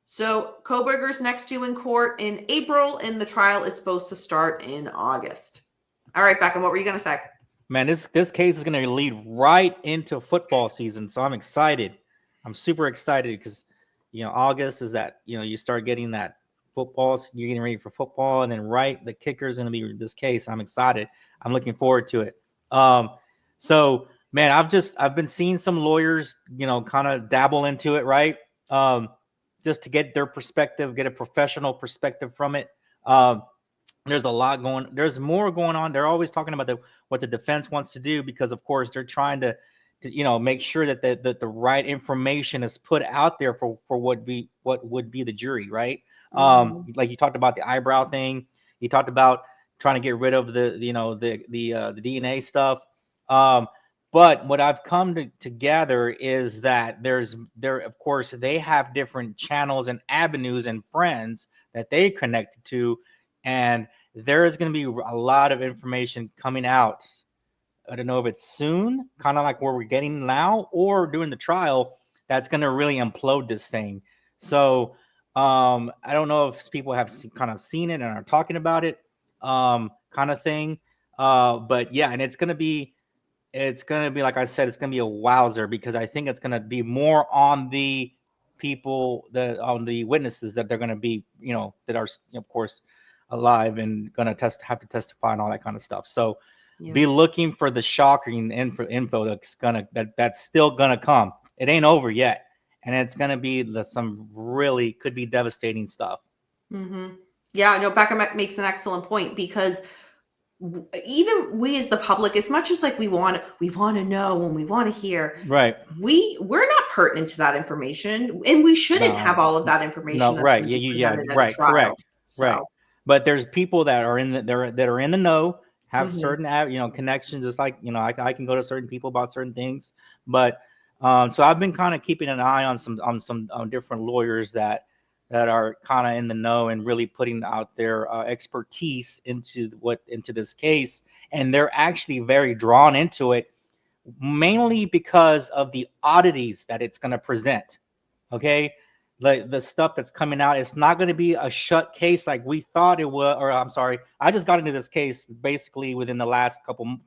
so Koberger's next due in court in April, and the trial is supposed to start in August. All right, Beckham, what were you going to say? Man, this case is going to lead right into football season, so I'm excited. I'm super excited because, August is that, you start getting that football, you're getting ready for football, and then the kicker is going to be this case. I'm excited. I'm looking forward to it. So, man, I've been seeing some lawyers, kind of dabble into it, right? Just to get their perspective, get a professional perspective from it. There's more going on. They're always talking about what the defense wants to do because, of course, they're trying to make sure that the right information is put out there for what would be the jury, right? Like you talked about the eyebrow thing. You talked about trying to get rid of the DNA stuff. But what I've come to gather is that of course, they have different channels and avenues and friends that they connected to, and there is going to be a lot of information coming out. I don't know if it's soon, kind of like where we're getting now, or during the trial, that's going to really implode this thing. So I don't know if people have kind of seen it and are talking about it, kind of thing. But yeah, and it's going to be, like I said, it's going to be a wowzer because I think it's going to be more on the people, on the witnesses that they're going to be, that are, of course, alive and going to have to testify and all that kind of stuff. So be looking for the shocking info that's still gonna come. It ain't over yet, and it's gonna be some really could be devastating stuff. Yeah, no, Becca makes an excellent point because even we as the public, as much as like we want to know and we want to hear, right? We're not pertinent to that information, and we shouldn't have all of that information. No, right? Yeah, right, correct, so. Right. But there's people that are in the know. Have certain connections, just like I can go to certain people about certain things, but so I've been kind of keeping an eye on some different lawyers that are kind of in the know and really putting out their expertise into this case, and they're actually very drawn into it, mainly because of the oddities that it's going to present. Okay. The stuff that's coming out, it's not going to be a shut case like we thought it would. Or I'm sorry, I just got into this case basically within the last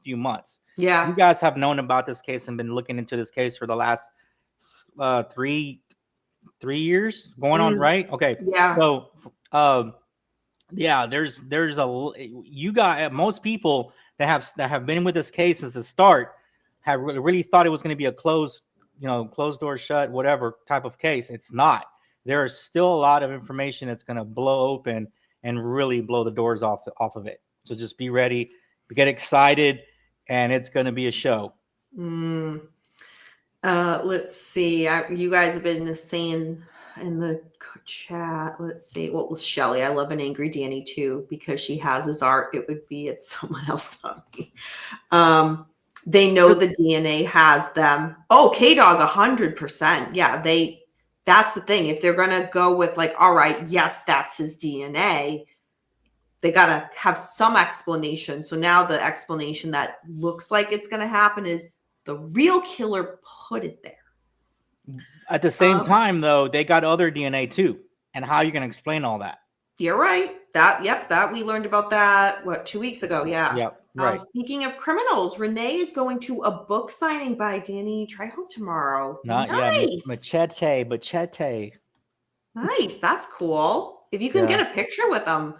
few months. Yeah, you guys have known about this case and been looking into this case for the last 3 years going on, Mm, right? Okay. yeah. So, um, yeah, there's you got most people that have been with this case since the start have really thought it was going to be a closed door shut, whatever type of case. It's not. There is still a lot of information that's going to blow open and really blow the doors off of it. So just be ready, get excited, and it's going to be a show. Mm. Let's see. You guys have been saying in the chat. Let's see. What was Shelly? I love an angry Danny too because she has his art. It would be it's someone else, not me. They know the DNA has them. Oh, K Dog, 100%. Yeah, they. That's the thing. If they're gonna go with like, all right, yes, that's his DNA. They gotta have some explanation. So now the explanation that looks like it's gonna happen is the real killer put it there. At the same time, though, they got other DNA too, and how you can explain all that? You're right. That we learned about that, what, 2 weeks ago? Yeah. Yep, right. Speaking of criminals, Renee is going to a book signing by Danny Trejo tomorrow. Not yeah, Nice. machete. Nice. That's cool. If you can Yeah. get a picture with them,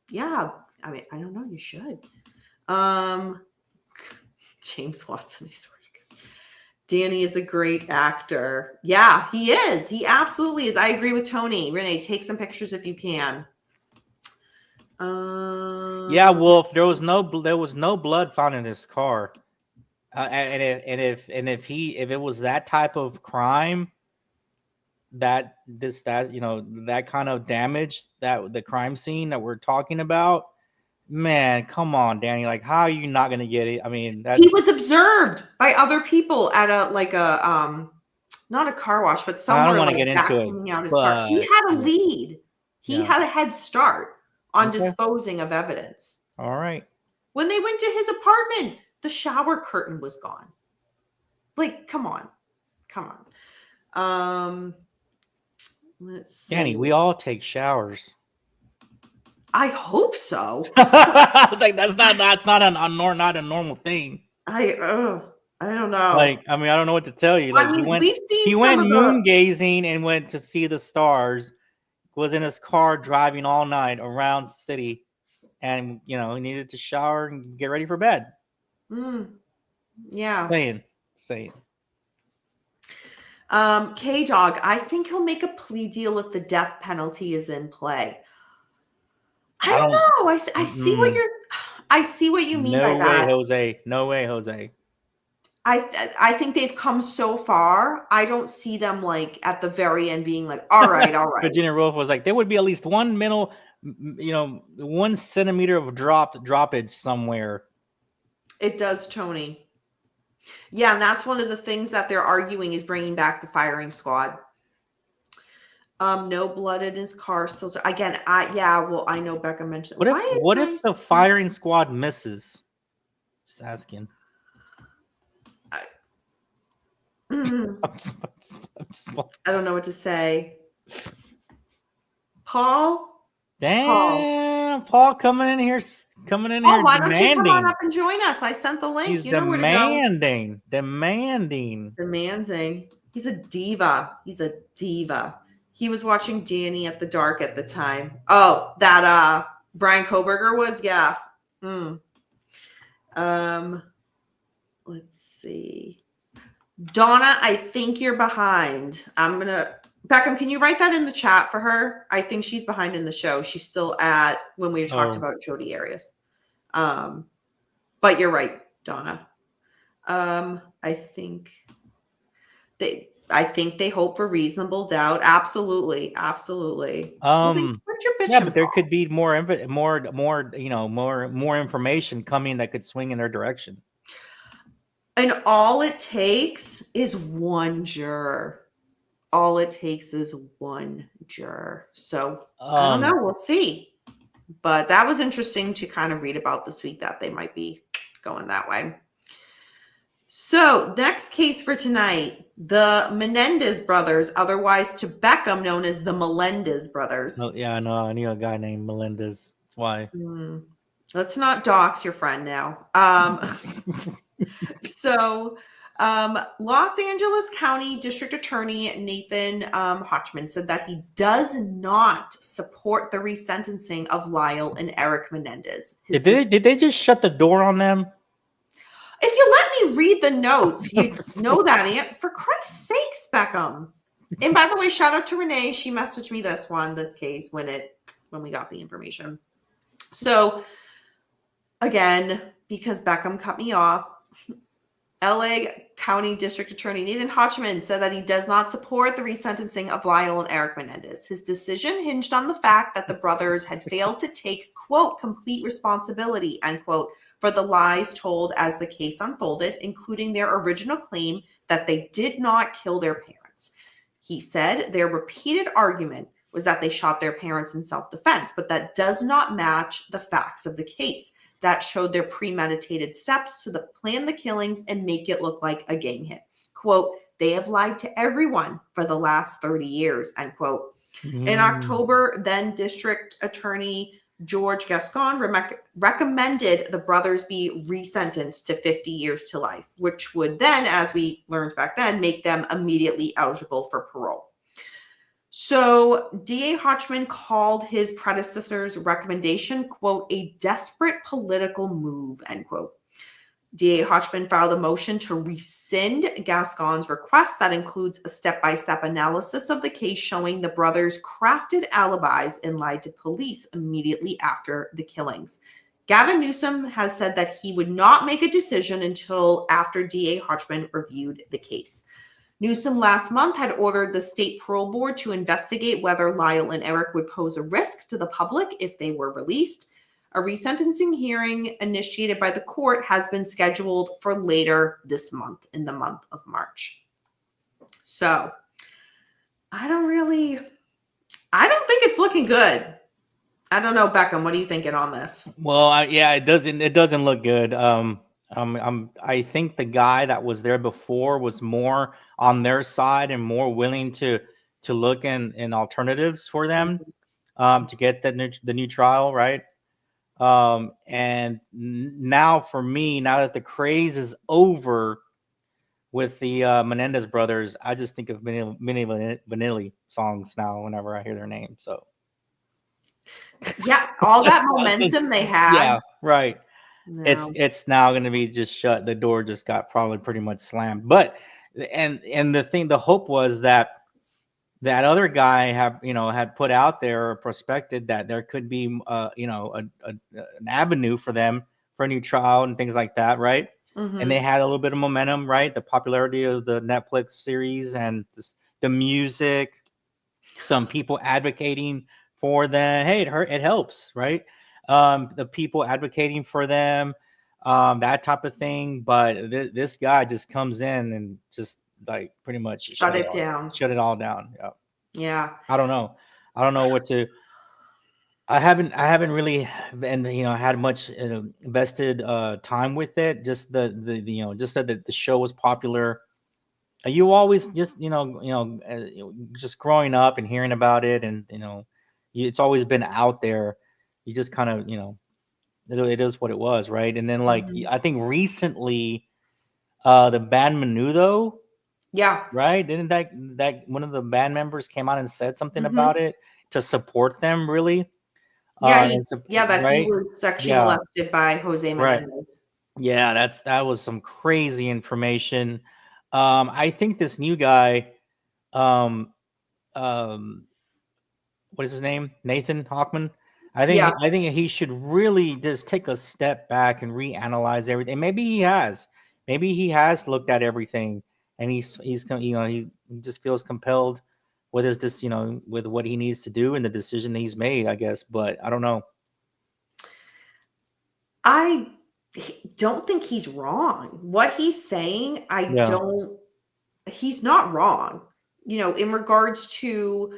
yeah. I mean, I don't know. You should. Um, James Watson, I swear to God. Danny is a great actor. Yeah, he is. He absolutely is. I agree with Tony. Renee, take some pictures if you can. Yeah, Wolf. There was no blood found in his car, and if it was that type of crime, that that kind of damage, that the crime scene that we're talking about, man, come on, Danny. Like, how are you not gonna get it? I mean, He that's was observed by other people at a not a car wash, but I don't somewhere want to like get into it, vacuuming out his car. He but had a yeah, lead. He yeah. had a head start on Okay, disposing of evidence. all right. When they went to his apartment, the shower curtain was gone. Like, come on. Come on. Let's Danny, see. we all take showers. I hope so. I was like, that's not not a normal thing. I don't know. Like, I mean, I don't know what to tell you. I Like, mean, we've he seen some went of the moon gazing and went to see the stars. Was in his car driving all night around the city, and he needed to shower and get ready for bed. yeah. Saying. K Dog, I think he'll make a plea deal if the death penalty is in play. I I don't don't. know. I see what you mean by No way, that. Jose. No way, Jose. I think they've come so far. I don't see them like at the very end being like, all right, all right. Virginia Woolf was like, there would be at least 1 centimeter of droppage somewhere. It does, Tony. Yeah, and that's one of the things that they're arguing is bringing back the firing squad. No blood in his car. Still, again, I know Becca mentioned. What if the firing squad misses? Just asking. I don't know what to say. Paul. Damn, Paul coming in here Why don't you come on demanding. up and join us? I sent the link. He's You know where to go. demanding. He's a diva. He was watching Danny at the dark at the time. Oh, that Brian Koberger was, yeah. Let's see. Donna, I think you're behind. Beckham, can you write that in the chat for her? I think she's behind in the show. She's still at when we talked about Jodi Arias. But you're right, Donna. I think they hope for reasonable doubt. Absolutely. Yeah, but there could be more information coming that could swing in their direction. And all it takes is one juror. So I don't know. We'll see. But that was interesting to kind of read about this week that they might be going that way. So next case for tonight, the Menendez brothers, otherwise to Beckham known as the Melendez brothers. Oh, yeah, I know. I knew a guy named Melendez. That's why. Let's not dox your friend now. So Los Angeles County District Attorney Nathan Hochman said that he does not support the resentencing of Lyle and Eric Menendez. Did they just shut the door on them? If you let me read the notes, you know that, Aunt. For Christ's sakes, Beckham. And by the way, shout out to Renee. She messaged me this case when we got the information. So again, because Beckham cut me off, LA County District Attorney Nathan Hochman said that he does not support the resentencing of Lyle and Eric Menendez. His decision hinged on the fact that the brothers had failed to take, quote, complete responsibility, end quote, for the lies told as the case unfolded, including their original claim that they did not kill their parents. He said their repeated argument was that they shot their parents in self-defense, but that does not match the facts of the case that showed their premeditated steps to plan the killings and make it look like a gang hit. Quote, they have lied to everyone for the last 30 years, end quote. In October, then District Attorney George Gascon recommended the brothers be resentenced to 50 years to life, which would then, as we learned back then, make them immediately eligible for parole. So DA Hochman called his predecessor's recommendation, quote, a desperate political move, end quote. DA Hochman filed a motion to rescind Gascon's request that includes a step-by-step analysis of the case showing the brothers crafted alibis and lied to police immediately after the killings. Gavin Newsom has said that he would not make a decision until after DA Hochman reviewed the case. Newsom last month had ordered the state parole board to investigate whether Lyle and Eric would pose a risk to the public if they were released. A resentencing hearing initiated by the court has been scheduled for later this month, in the month of March. So I don't think it's looking good. I don't know, Beckham, what are you thinking on this? Well, yeah, it doesn't look good. I think the guy that was there before was more on their side and more willing to look in alternatives for them to get the new trial, right? And now for me, now that the craze is over with the Menendez brothers, I just think of many Vanilli songs now whenever I hear their name. So yeah, all that momentum they had. Yeah, right. No. It's now going to be just shut. The door just got probably pretty much slammed. But and the hope was that other guy had put out there or prospected that there could be an avenue for them for a new trial and things like that, right? And they had a little bit of momentum, right? The popularity of the Netflix series and the music, some people advocating for them. Hey, it helps, right? The people advocating for them, that type of thing. But this guy just comes in and just like pretty much shut it down. Shut it all down. Yeah. Yeah. I don't know what to. I haven't really been had much invested time with it. Just just that the show was popular. You always just just growing up and hearing about it, and it's always been out there. You just kind of it is what it was, right? And then I think recently the band Menudo, yeah, right? Didn't that one of the band members came out and said something about it to support them, really? Yeah, right? he was sexually molested by Jose Menendez. Right. Yeah, that was some crazy information. I think this new guy, um, what is his name? Nathan Hochman. I think he should really just take a step back and reanalyze everything. Maybe he has. Maybe he has looked at everything, and he just feels compelled with with what he needs to do and the decision that he's made, I guess. But I don't know. I don't think he's wrong. What he's saying, he's not wrong. In regards to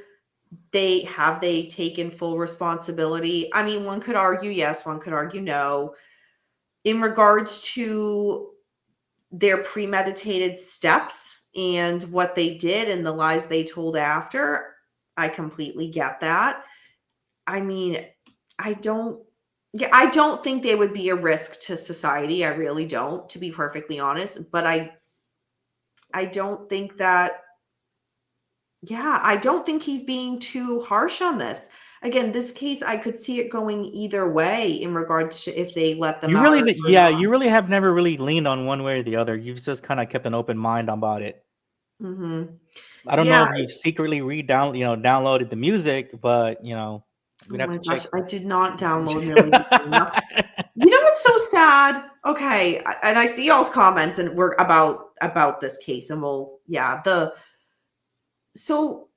have they taken full responsibility? I mean, one could argue yes, one could argue no. In regards to their premeditated steps and what they did and the lies they told after, I completely get that. I mean, I don't think they would be a risk to society. I really don't, to be perfectly honest. But I I don't think that, I don't think he's being too harsh on this. Again, this case, I could see it going either way in regards to if they let them You out really, or not. you really have never really leaned on one way or the other. You've just kind of kept an open mind about it. Hmm. I don't know Yeah. if you've secretly downloaded the music, but Oh we'd have my to check. gosh, I did not download Millie Vanilli. You know what's so sad? Okay, and I see y'all's comments, and we're about this case, and so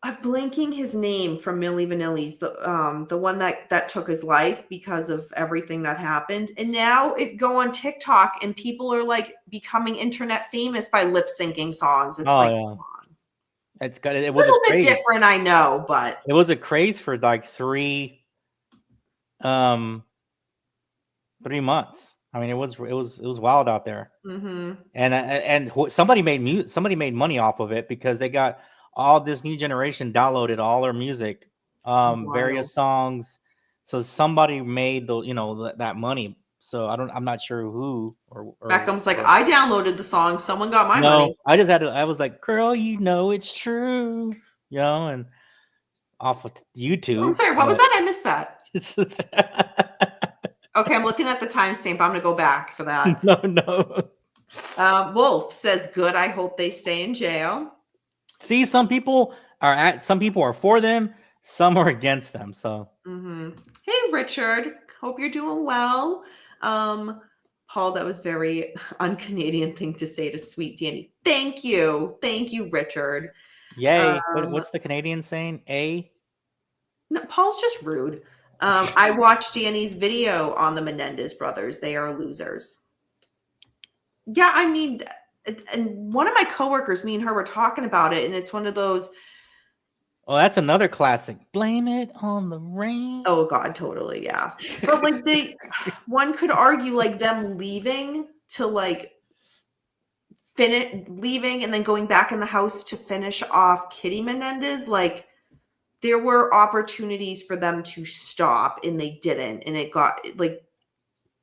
I'm blanking his name from Milli Vanilli's, the one that took his life because of everything that happened. And now it go on TikTok and people are like becoming internet famous by lip syncing songs. It's Oh like, yeah, come on. it A was a little bit craze. different, I know, but It was a craze for like 3 months. I mean, it was wild out there. mhm. And somebody made money off of it because they got all this new generation downloaded all their music, Wild. various songs. So somebody made that money. So I'm not sure who or Beckham's like, or I downloaded the song, someone got my no, money. I was like, girl, it's true, and off of I'm YouTube, sorry, what was but that? I missed that. Okay, I'm looking at the timestamp. I'm gonna go back for that. no. Wolf says, good. I hope they stay in jail. See, some people are for them, some are against them. So Hmm. Hey, Richard. Hope you're doing well. Paul, that was very un-Canadian thing to say to sweet Danny. Thank you. Thank you, Richard. yay. Um, What's the Canadian saying? no, Paul's just rude. I watched Danny's video on the Menendez brothers. They are losers. Yeah, I mean, and one of my coworkers, me and her were talking about it, and it's one of those, Oh, that's another classic. Blame it on the rain. oh God, totally, yeah. But like one could argue like them leaving to like finish leaving and then going back in the house to finish off Kitty Menendez, like there were opportunities for them to stop and they didn't, and it got like,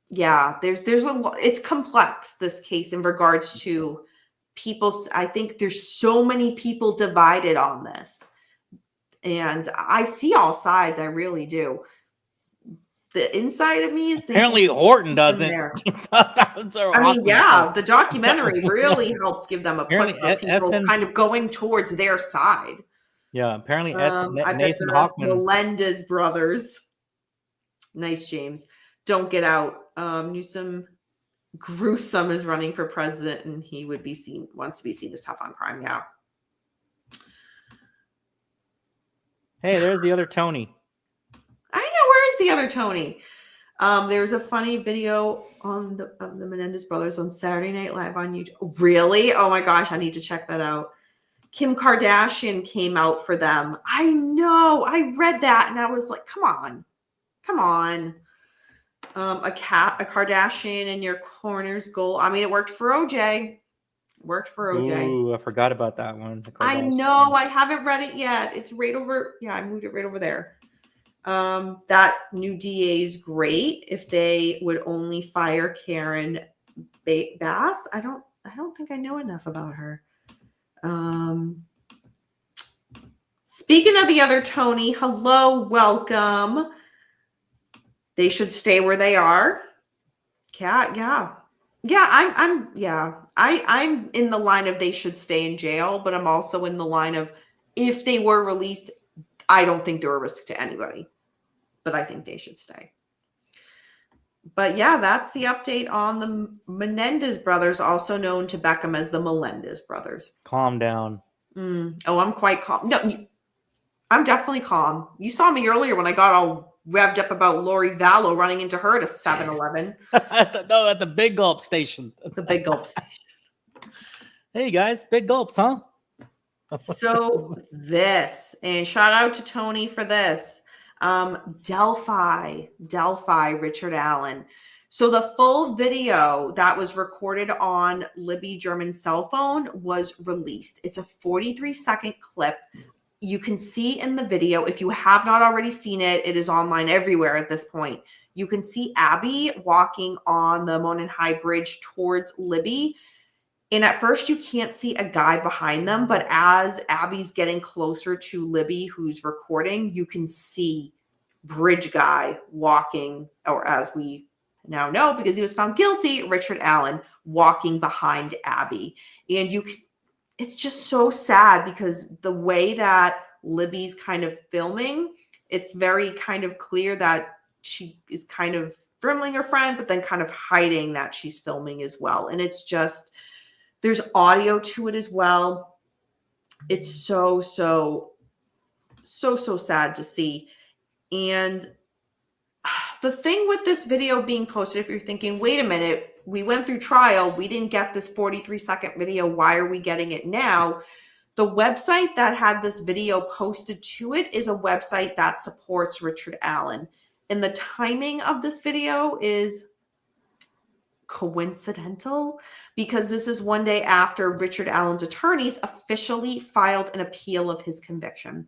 yeah, there's a lot. It's complex, this case, in regards to people. I think there's so many people divided on this, and I see all sides. I really do. The inside of me is thinking, Apparently Horton keep them doesn't. there. That's so I mean, awesome. yeah, the documentary really helped give them a push Apparently for people Ethan. kind of going towards their side. Yeah, apparently I bet Nathan the Hoffman. Melendez brothers, nice James, don't get out. Newsom Gruesome is running for president, and he wants to be seen as tough on crime. Yeah. Hey, there's the other Tony. I know, where is the other Tony? There was a funny video on the Menendez brothers on Saturday Night Live on YouTube. Really? Oh my gosh, I need to check that out. Kim Kardashian came out for them. I know. I read that and I was like, come on. Come on. A Kardashian in your corner's goal. I mean, it worked for OJ. Worked for OJ. Ooh, I forgot about that one. The I Kardashians. know. I haven't read it yet. It's right over. Yeah, I moved it right over there. That new DA is great. If they would only fire Karen Bass, I don't think I know enough about her. Speaking of the other Tony, hello, welcome. They should stay where they are. Yeah. I'm in the line of they should stay in jail, but I'm also in the line of if they were released, I don't think they're a risk to anybody, but I think they should stay. But yeah, that's the update on the Menendez brothers, also known to Beckham as the Melendez brothers. Calm down. Oh, I'm quite calm. No, I'm definitely calm. You saw me earlier when I got all revved up about Lori Vallow running into her at a 7-Eleven. At the Big Gulp station. The Big Gulp station. Hey guys, big gulps, huh? So this, and shout out to Tony for this. Delphi, Richard Allen. So the full video that was recorded on Libby German's cell phone was released. It's a 43-second clip. You can see in the video, if you have not already seen it, it is online everywhere at this point. You can see Abby walking on the Monon High Bridge towards Libby. And at first, you can't see a guy behind them, but as Abby's getting closer to Libby, who's recording, you can see Bridge Guy walking, or as we now know, because he was found guilty, Richard Allen walking behind Abby. And it's just so sad because the way that Libby's kind of filming, it's very kind of clear that she is kind of filming her friend, but then kind of hiding that she's filming as well. And it's just, there's audio to it as well. It's so sad to see. And the thing with this video being posted, if you're thinking, wait a minute, we went through trial, we didn't get this 43-second video, why are we getting it now? The website that had this video posted to it is a website that supports Richard Allen. And the timing of this video is coincidental because this is one day after Richard Allen's attorneys officially filed an appeal of his conviction.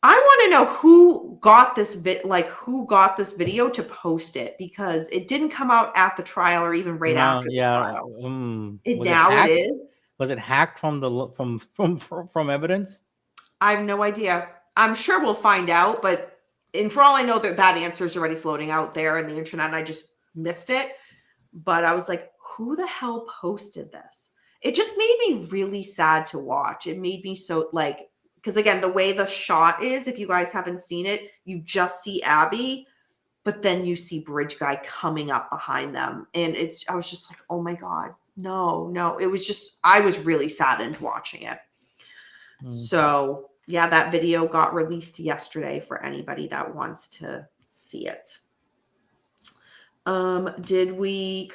I want to know who got this video to post it, because it didn't come out at the trial or even right after the trial. It is. Was it hacked from evidence? I have no idea. I'm sure we'll find out, but for all I know, that answer is already floating out there in the internet, and I just missed it. But I was like, who the hell posted this? It just made me really sad to watch. It made me so, like, because again, the way the shot is, if you guys haven't seen it, you just see Abby, but then you see Bridge Guy coming up behind them. And I was just like, oh my God, no. It was just, I was really saddened watching it. So yeah, that video got released yesterday for anybody that wants to see it. Did we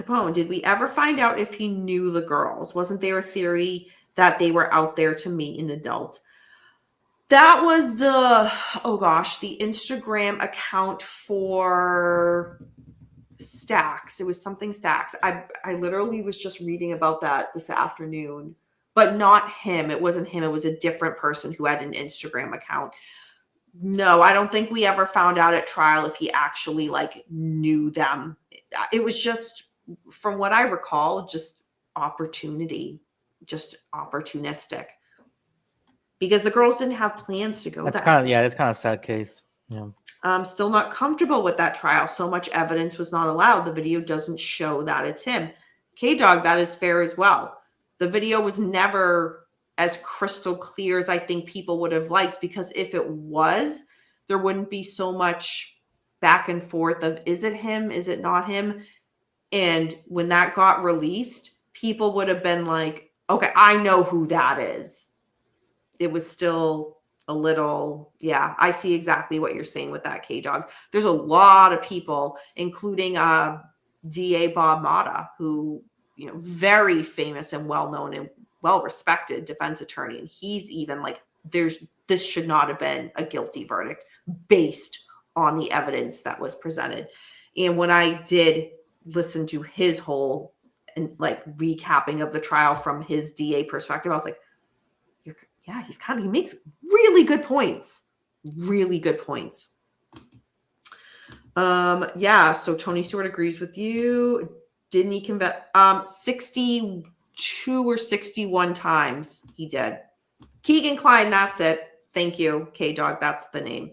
ever find out if he knew the girls? Wasn't there a theory that they were out there to meet an adult? That was the Instagram account for Stacks. It was something Stacks. I literally was just reading about that this afternoon, but not him. It wasn't him. It was a different person who had an Instagram account. No, I don't think we ever found out at trial if he actually knew them. It was just, from what I recall, just opportunistic, because the girls didn't have plans to go. That's kind of a sad case. Yeah. I'm still not comfortable with that trial. So much evidence was not allowed. The video doesn't show that it's him. K-Dog, that is fair as well. The video was never as crystal clear as I think people would have liked, because if it was, there wouldn't be so much back and forth of, is it him? Is it not him? And when that got released, people would have been like, okay, I know who that is. It was still a little, yeah, I see exactly what you're saying with that, K-Dog. There's a lot of people, including DA Bob Mata, who, very famous and well-known and well-respected defense attorney. And he's even like, this should not have been a guilty verdict based on the evidence that was presented. And when I did listen to his whole and recapping of the trial from his DA perspective, I was like, yeah, he makes really good points. Really good points. Yeah, so Tony Stewart agrees with you. Didn't he convict 62 or 61 times he did. Keegan Klein, that's it. Thank you, K-Dog, that's the name.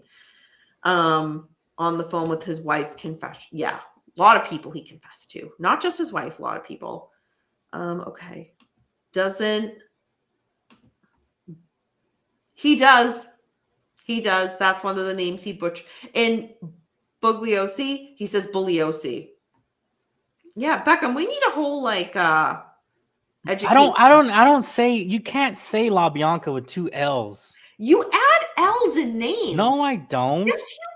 On the phone with his wife, confession. Yeah, a lot of people he confessed to. Not just his wife, a lot of people. Okay. He does. That's one of the names he butchered. And Bugliosi, he says Bugliosi. Yeah, Beckham, we need a whole education. I don't say, you can't say La Bianca with 2 L's. You add L's in names. No, I don't. Yes, you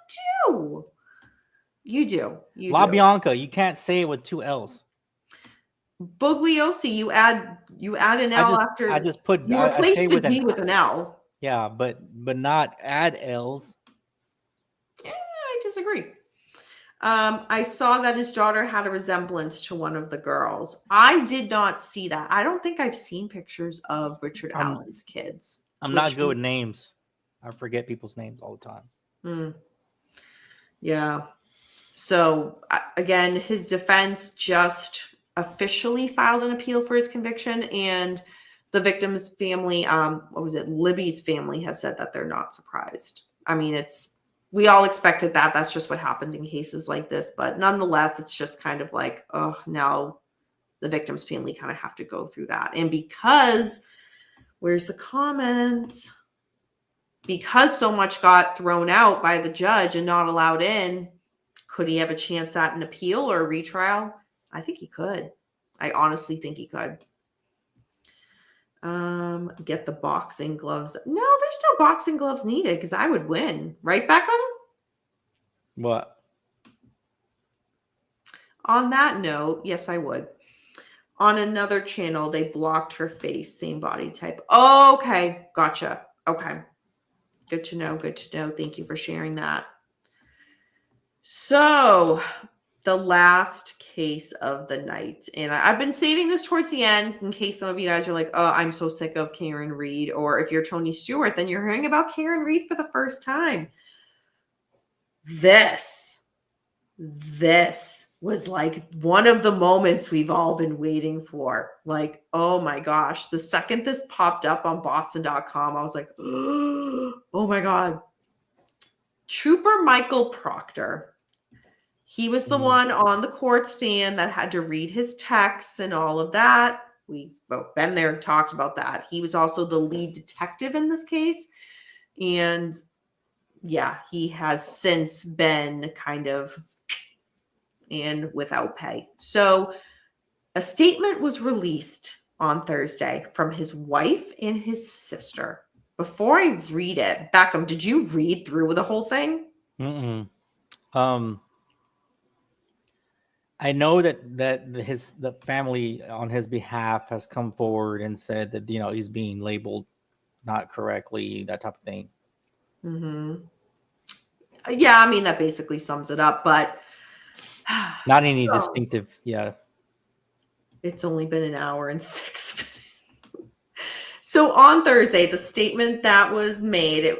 do. You do. La Bianca, you can't say it with 2 L's. Bugliosi, you add an L after. I just put. You replace the B with an L. Yeah, but not add L's. I disagree. I saw that his daughter had a resemblance to one of the girls. I did not see that. I don't think I've seen pictures of Richard Allen's kids. I'm not good with names. I forget people's names all the time. Yeah. So again, his defense just officially filed an appeal for his conviction, and the victim's family, Libby's family, has said that they're not surprised. I mean, we all expected that. That's just what happens in cases like this. But nonetheless, it's just kind of like, oh, now the victim's family kind of have to go through that. And because, where's the comment? Because so much got thrown out by the judge and not allowed in, could he have a chance at an appeal or a retrial? I think he could. I honestly think he could. Get the boxing gloves. No, there's no boxing gloves needed because I would win. Right, Beckham? What? On that note, yes, I would. On another channel, they blocked her face, same body type. Oh, okay. Gotcha. Okay. Good to know. Good to know. Thank you for sharing that. So, the last case of the night. And I've been saving this towards the end in case some of you guys are like, oh, I'm so sick of Karen Read. Or if you're Tony Stewart, then you're hearing about Karen Read for the first time. This was like one of the moments we've all been waiting for. Like, oh my gosh. The second this popped up on Boston.com, I was like, oh my God. Trooper Michael Proctor. He was the one on the court stand that had to read his texts and all of that. We've been there and talked about that. He was also the lead detective in this case. And yeah, he has since been kind of in without pay. So a statement was released on Thursday from his wife and his sister. Before I read it, Beckham, did you read through the whole thing? I know that the family on his behalf has come forward and said that he's being labeled not correctly, that type of thing. Mm-hmm. Yeah, I mean that basically sums it up, but not any distinctive. Yeah, it's only been an hour and 6 minutes. So on Thursday, the statement that was made.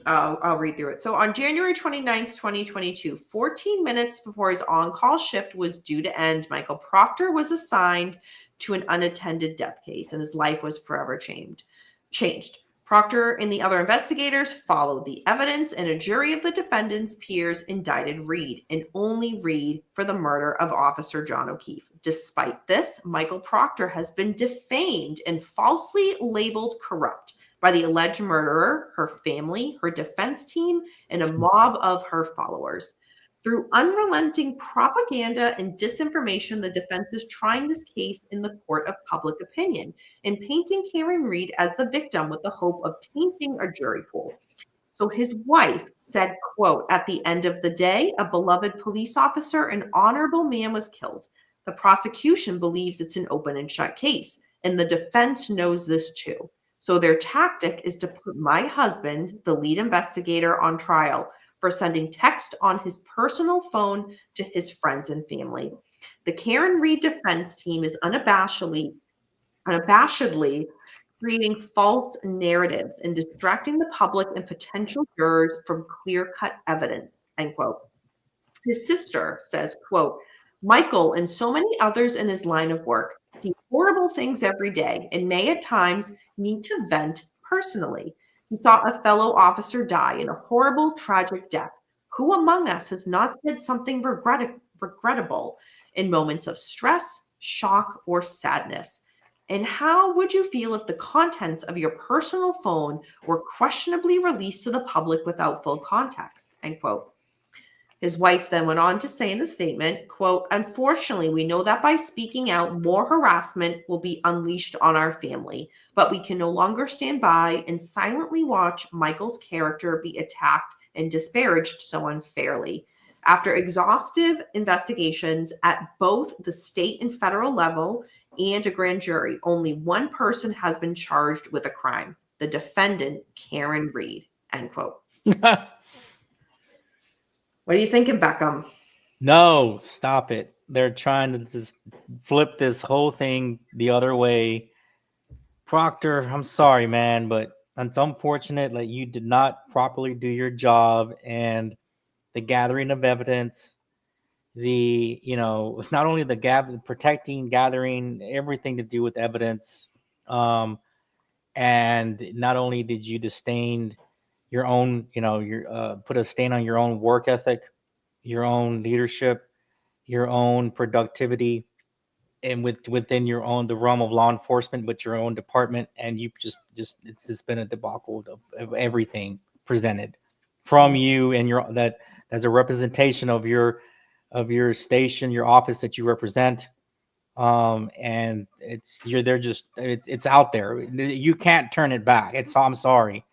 I'll read through it. So on January 29th, 2022, 14 minutes before his on-call shift was due to end, Michael Proctor was assigned to an unattended death case, and his life was forever changed. Proctor and the other investigators followed the evidence, and a jury of the defendant's peers indicted Read, and only Read, for the murder of Officer John O'Keefe. Despite this, Michael Proctor has been defamed and falsely labeled corrupt by the alleged murderer, her family, her defense team, and a mob of her followers. Through unrelenting propaganda and disinformation, the defense is trying this case in the court of public opinion and painting Karen Read as the victim with the hope of tainting a jury pool. So his wife said, quote, "At the end of the day, a beloved police officer, an honorable man, was killed. The prosecution believes it's an open and shut case, and the defense knows this too. So their tactic is to put my husband, the lead investigator, on trial for sending text on his personal phone to his friends and family. The Karen Read defense team is unabashedly creating false narratives and distracting the public and potential jurors from clear-cut evidence," end quote. His sister says, quote, "Michael and so many others in his line of work see horrible things every day and may at times need to vent personally. He saw a fellow officer die in a horrible, tragic death. Who among us has not said something regrettable in moments of stress, shock, or sadness? And how would you feel if the contents of your personal phone were questionably released to the public without full context?" End quote. His wife then went on to say in the statement, quote, "Unfortunately, we know that by speaking out, more harassment will be unleashed on our family, but we can no longer stand by and silently watch Michael's character be attacked and disparaged so unfairly. After exhaustive investigations at both the state and federal level and a grand jury, only one person has been charged with a crime, the defendant, Karen Read," end quote. What are you thinking, Beckham? No, stop it. They're trying to just flip this whole thing the other way. Proctor, I'm sorry, man, but it's unfortunate that you did not properly do your job, and the gathering of evidence not only the protecting, gathering, everything to do with evidence. And not only did you disdain your own, your put a stain on your own work ethic, your own leadership, your own productivity, and within your own the realm of law enforcement, with your own department, and you just it's just been a debacle of everything presented from you and your that as a representation of your station, your office that you represent. And it's out there. You can't turn it back. I'm sorry.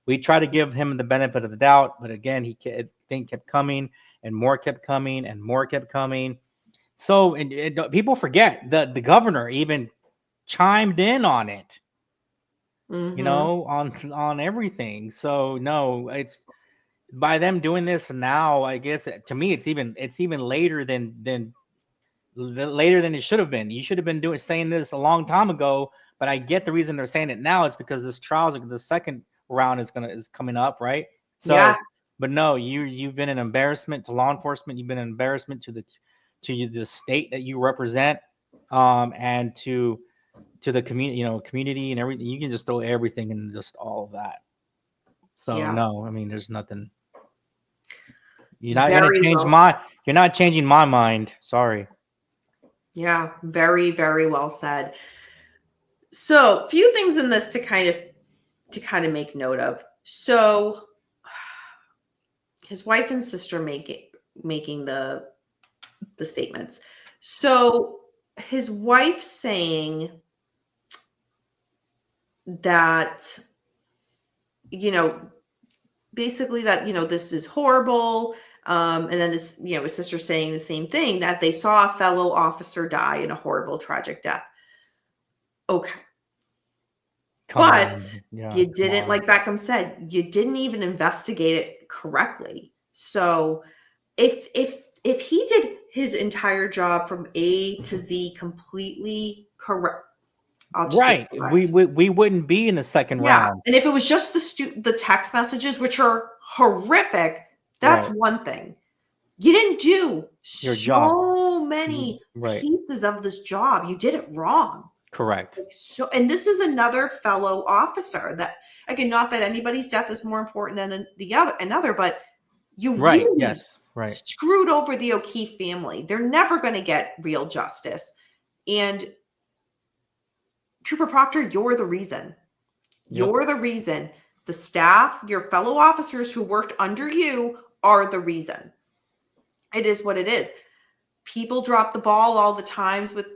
We try to give him the benefit of the doubt, but again, thing kept coming, and more kept coming, and more kept coming. So people forget that the governor even chimed in on it, Mm-hmm. on everything. So no, it's by them doing this now. I guess to me, it's even later than it should have been. You should have been saying this a long time ago. But I get the reason they're saying it now is because this trials, the second round is coming up, right? Yeah. So, but no, you've been an embarrassment to law enforcement. You've been an embarrassment to the state that you represent, and to the community, community and everything. You can just throw everything in just all of that. So Yeah. no, I mean, there's nothing. Very well. You're not changing my mind. Sorry. Yeah. Very, very well said. So, few things in this to kind of make note of. So, his wife and sister making the statements. So, his wife saying that, you know, basically that, this is horrible. And then his sister saying the same thing, that they saw a fellow officer die in a horrible, tragic death. Okay. Come But on. Yeah, you come didn't, on. like Beckham said, you didn't even investigate it correctly. So if he did his entire job from A to Z completely correct, I'll just say Right. correct. We wouldn't be in the second Yeah, round. and if it was just the text messages, which are horrific, that's Right. one thing. You didn't do Your job. so many Right. pieces of this job. You did it wrong. Correct. So, and this is another fellow officer that, again, not that anybody's death is more important than another, but you Right. really Yes. Right. screwed over the O'Keefe family. They're never going to get real justice. And Trooper Proctor, you're the reason. Yep. You're the reason. The staff, your fellow officers who worked under you are the reason. It is what it is. People drop the ball all the times with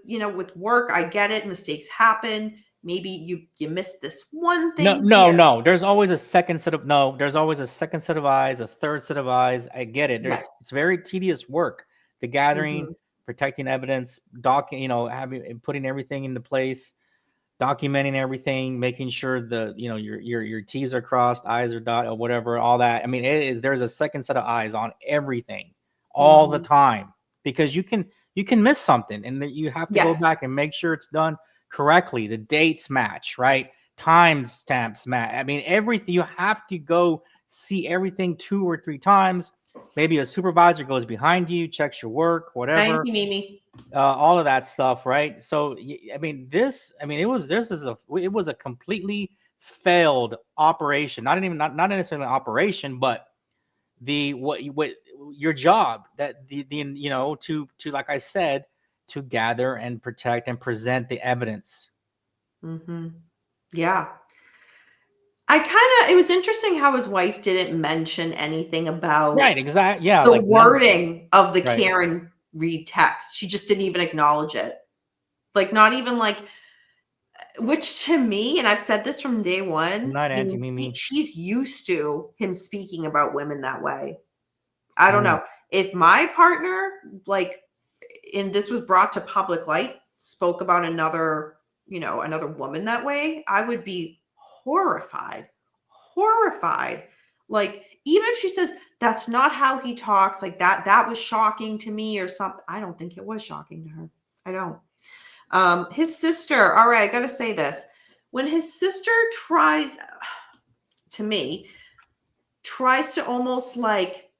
work. I get it. Mistakes happen. Maybe you missed this one No, thing no, here. no. There's always a second set of no. There's always a second set of eyes, a third set of eyes. I get it. Yes. It's very tedious work. The gathering, Mhm. protecting evidence, having putting everything into place, documenting everything, making sure your T's are crossed, I's are dotted, or whatever, all that. I mean, there's a second set of eyes on everything all the Mhm. time, because you can miss something, and you have to go Yes. back and make sure it's done correctly. The dates match, right? Time stamps match. I mean, everything. You have to go see everything 2 or 3 times. Maybe a supervisor goes behind you, checks your work, Thank whatever, you, Mimi. all of that stuff, right? So I mean, it was a completely failed operation. Not necessarily an operation, but what your job, that the to like I said, to gather and protect and present the evidence. Mhm. Yeah. It was interesting how his wife didn't mention anything about Right, exactly. Yeah, the like none. wording of the Right. Karen Reed text. She just didn't even acknowledge it. Like, not even like, which to me, and I've said this from day Good one, night, Auntie Mimi. she's used to him speaking about women that way. I don't Mm, know. If my partner, like, and this was brought to public light, spoke about another woman that way, I would be horrified. Horrified. Like, even if she says that's not how he talks, like that was shocking to me or something. I don't think it was shocking to her. I don't. His sister, all right, I gotta say this. When his sister tries to almost like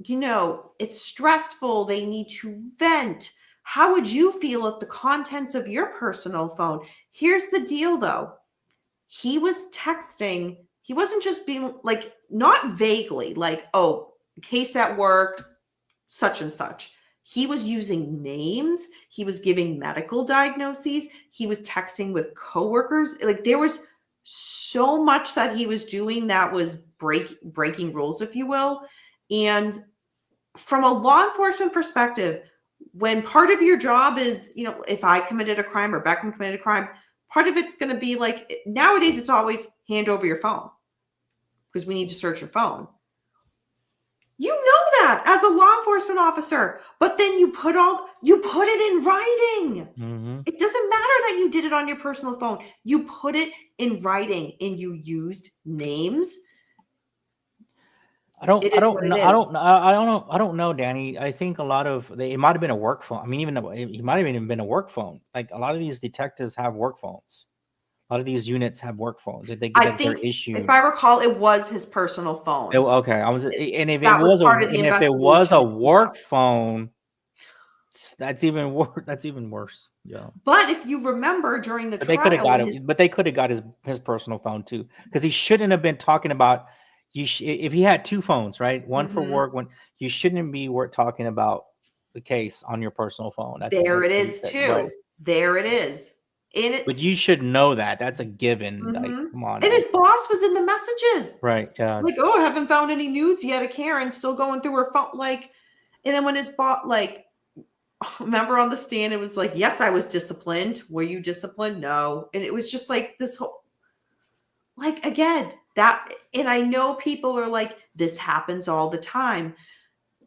it's stressful. They need to vent. How would you feel if the contents of your personal phone? Here's the deal though. He was texting. He wasn't just being like, not vaguely, like, oh, case at work, such and such. He was using names. He was giving medical diagnoses. He was texting with coworkers. Like there was so much that he was doing that was breaking rules, if you will. And from a law enforcement perspective, when part of your job is, if I committed a crime or Beckham committed a crime, part of it's going to be like, nowadays it's always hand over your phone because we need to search your phone. You know that as a law enforcement officer, but then you put it in writing. Mm-hmm. It doesn't matter that you did it on your personal phone. You put it in writing and you used names. I don't It is what it is. I don't know, Danny. I think a lot of it might have been a work phone. I mean, even though it might have even been a work phone. Like a lot of these detectives have work phones. A lot of these units have work phones that I they're think, if issued. I recall, it was his personal phone. Okay, and if it That was was part of the a investigation. Yeah. work phone, that's even worse. That's even worse. Yeah. But if you remember during the But they could have trial, got it. But they could have got his personal phone too, because he shouldn't have been talking about. If he had two phones, right? One for Mhm. work, one you shouldn't be talking about the case on your personal phone. There it is Right. too. There it is. And But you should know that. That's a given. Like, mhm. come on And now. his boss was in the messages. Right. Yeah. Like, oh, I haven't found any nudes yet of Karen, still going through her phone. Like, and then when his boss, like, remember on the stand, it was like, yes, I was disciplined. Were you disciplined? No. And it was just like this whole, like, again, that, and I know people are like, this happens all the time.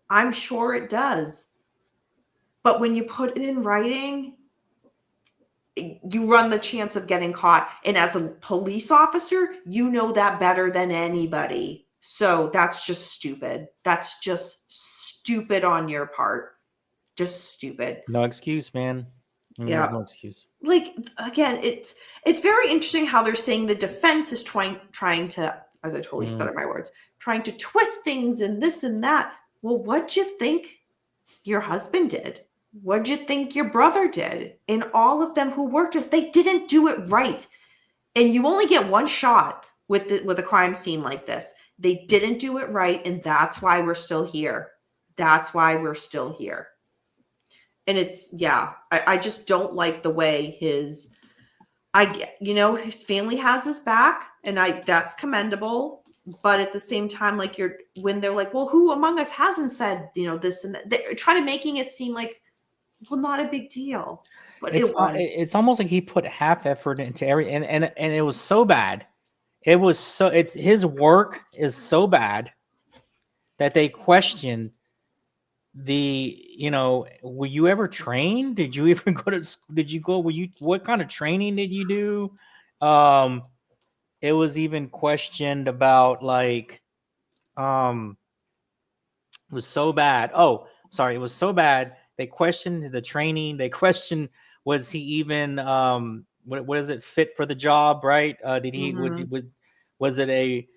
I'm sure it does. But when you put it in writing, you run the chance of getting caught. And as a police officer, you know that better than anybody. So that's just stupid. That's just stupid on your part. Just stupid. No excuse, man. I mean, there's Yeah. no excuse. Like, again, it's very interesting how they're saying the defense is trying to, as I totally stuttered my words, trying to twist things and this and that. Well, what'd you think your husband did? What'd you think your brother did? And all of them who worked us, they didn't do it right. And you only get one shot with a crime scene like this. They didn't do it right, and that's why we're still here. That's why we're still here. And it's, yeah, I just don't like the way his family has his back, and that's commendable. But at the same time, like, when they're like, well, who among us hasn't said, this and that, they're trying to making it seem like, well, not a big deal. But it was. It's almost like he put half effort into every and it was so bad. It's his work is so bad that they questioned were you ever trained? Did you even go to did you go what kind of training did you do? It was even questioned about like it was so bad. Oh, sorry, it was so bad. They questioned the training. They questioned was he even what is it fit for the job, right? Did he Mhm. was it a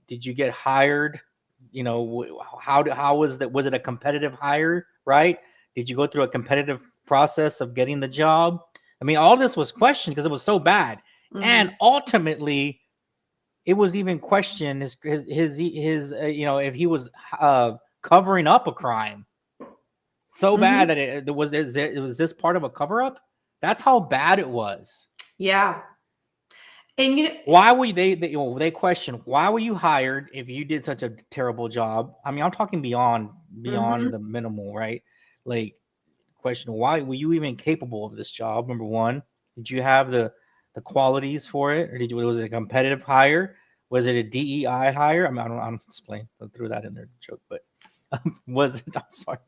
did you get hired? How was that? Was it a competitive hire, right? Did you go through a competitive process of getting the job? I mean, all this was questioned because it was so bad, Mhm. and ultimately it was even questioned his if he was covering up a crime so bad Mhm. that it was this part of a cover up. That's how bad it was. Yeah. And Why were they question why were you hired if you did such a terrible job? I mean, I'm talking beyond mhm. the minimal, right? Like question why were you even capable of this job? Number one, did you have the qualities for it, or was it a competitive hire? Was it a DEI hire? I mean, I don't explain. I threw that in there joke, but was it? I'm sorry,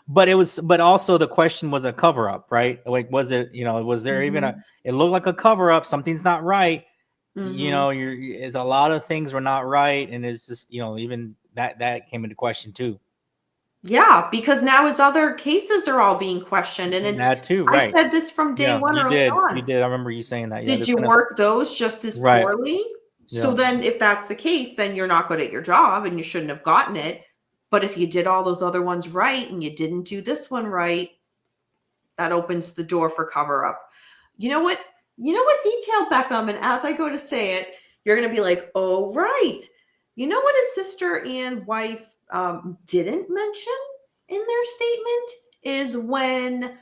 but it was. But also the question was a cover up, right? Like, was it? Was there even a? Mhm. It looked like a cover up. Something's not right. Mhm. It's a lot of things were not right, and it's just even that came into question too. Yeah, because now his other cases are all being questioned, and That too, I right? said this from day Yeah, one you early did. You on. did. I remember you saying that. Yeah, Did there's you gonna work those just as right. poorly? So then if that's the case, then you're not good at your job and you shouldn't have gotten it. But if you did all those other ones right and you didn't do this one right, that opens the door for cover up. You know what? You know what detail, Beckham? And as I go to say it, you're going to be like, oh, right. You know what his sister and wife didn't mention in their statement is when,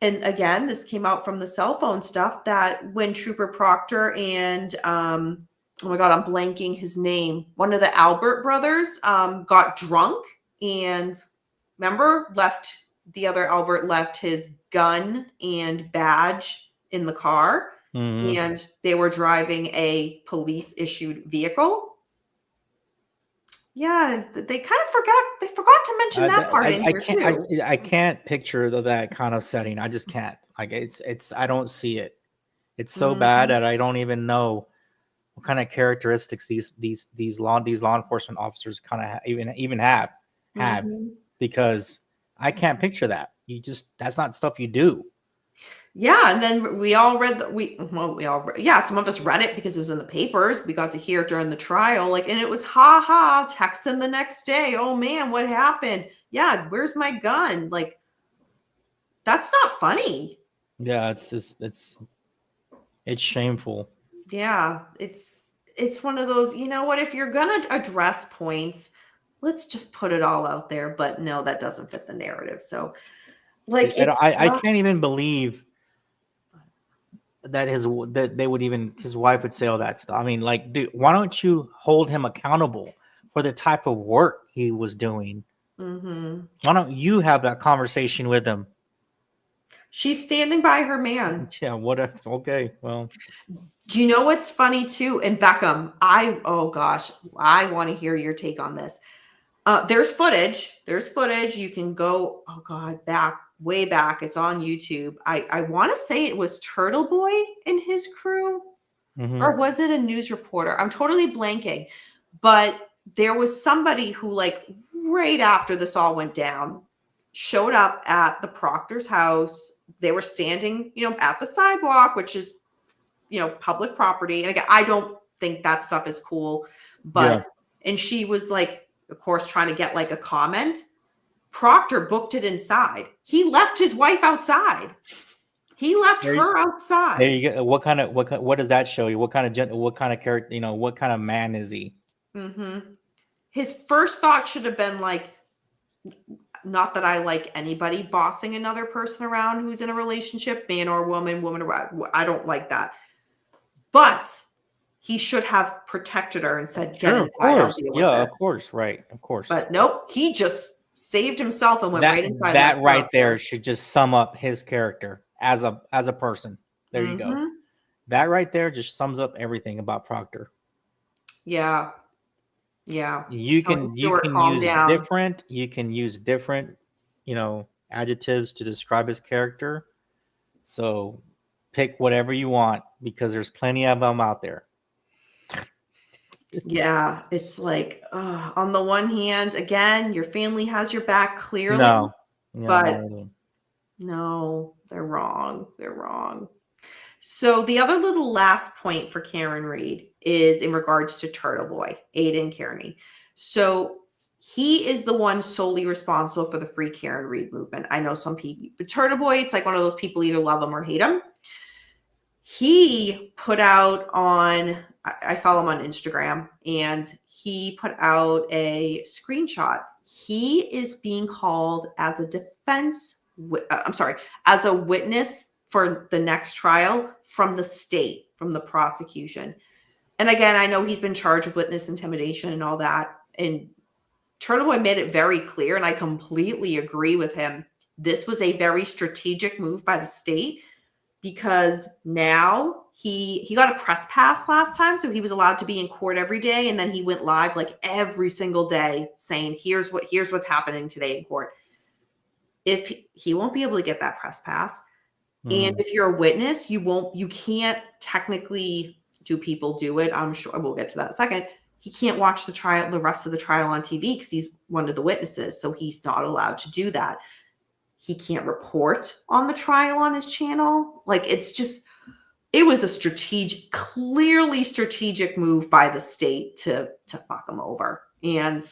and again, this came out from the cell phone stuff, that when Trooper Proctor and, oh my God, I'm blanking his name, one of the Albert brothers got drunk and remember, the other Albert left his gun and badge in the car, and they were driving a police issued vehicle. Yeah, they kind of forgot. They forgot to mention that part in here too. I can't picture that kind of setting. I just can't. Like it's I don't see it. It's so bad that I don't even know what kind of characteristics these law enforcement officers kind of even have because I can't picture that. That's not stuff you do. Yeah, and then we all read some of us read it because it was in the papers. We got to hear it during the trial, and it was texting the next day. Oh man, what happened? Yeah, where's my gun? Like, that's not funny. Yeah, it's shameful. Yeah, it's one of those, you know what, if you're gonna address points, let's just put it all out there. But no, that doesn't fit the narrative. So I can't even believe that his wife would say all that stuff. I mean, like, dude, why don't you hold him accountable for the type of work he was doing? Why don't you have that conversation with him? She's standing by her man. Yeah, what if? Okay, well. Do you know what's funny too? And Beckham, oh gosh, I want to hear your take on this. There's footage. You can go, oh God, way back. It's on YouTube. I want to say it was Turtle Boy and his crew, or was it a news reporter? I'm totally blanking. But there was somebody who, right after this all went down, showed up at the Proctor's house. They were standing, at the sidewalk, which is, public property. And again, I don't think that stuff is cool. But, and she was of course, trying to get a comment. Proctor booked it inside. He left his wife outside. He left her outside. There you go. What does that show you? What kind of character, what kind of man is he? His first thought should have been not that I like anybody bossing another person around who's in a relationship, man or woman or I don't like that. But he should have protected her and said, "Get inside." Of course, right, of course. But nope, he just saved himself and went right inside. That right there should just sum up his character as a person. There you go. That right there just sums up everything about Proctor. Yeah. You can use different adjectives to describe his character. So pick whatever you want because there's plenty of them out there. Yeah, it's on the one hand, again, your family has your back clearly. No, they're wrong. So the other little last point for Karen Reed is in regards to Turtle Boy, Aiden Kearney. So he is the one solely responsible for the Free Karen Reed movement. I know some people, but Turtle Boy, it's one of those people either love him or hate him. He put out I follow him on Instagram, and he put out a screenshot. He is being called as a as a witness for the next trial from the state, from the prosecution. And again, I know he's been charged with witness intimidation and all that. And Turtle Boy made it very clear, and I completely agree with him. This was a very strategic move by the state because now he got a press pass last time, so he was allowed to be in court every day, and then he went live every single day saying, here's what's happening today in court. If he won't be able to get that press pass, and if you're a witness, you can't technically, do people do it? I'm sure we'll get to that in a second. He can't watch the rest of the trial on TV because he's one of the witnesses, so he's not allowed to do that. He can't report on the trial on his channel. it was a clearly strategic move by the state to fuck him over. And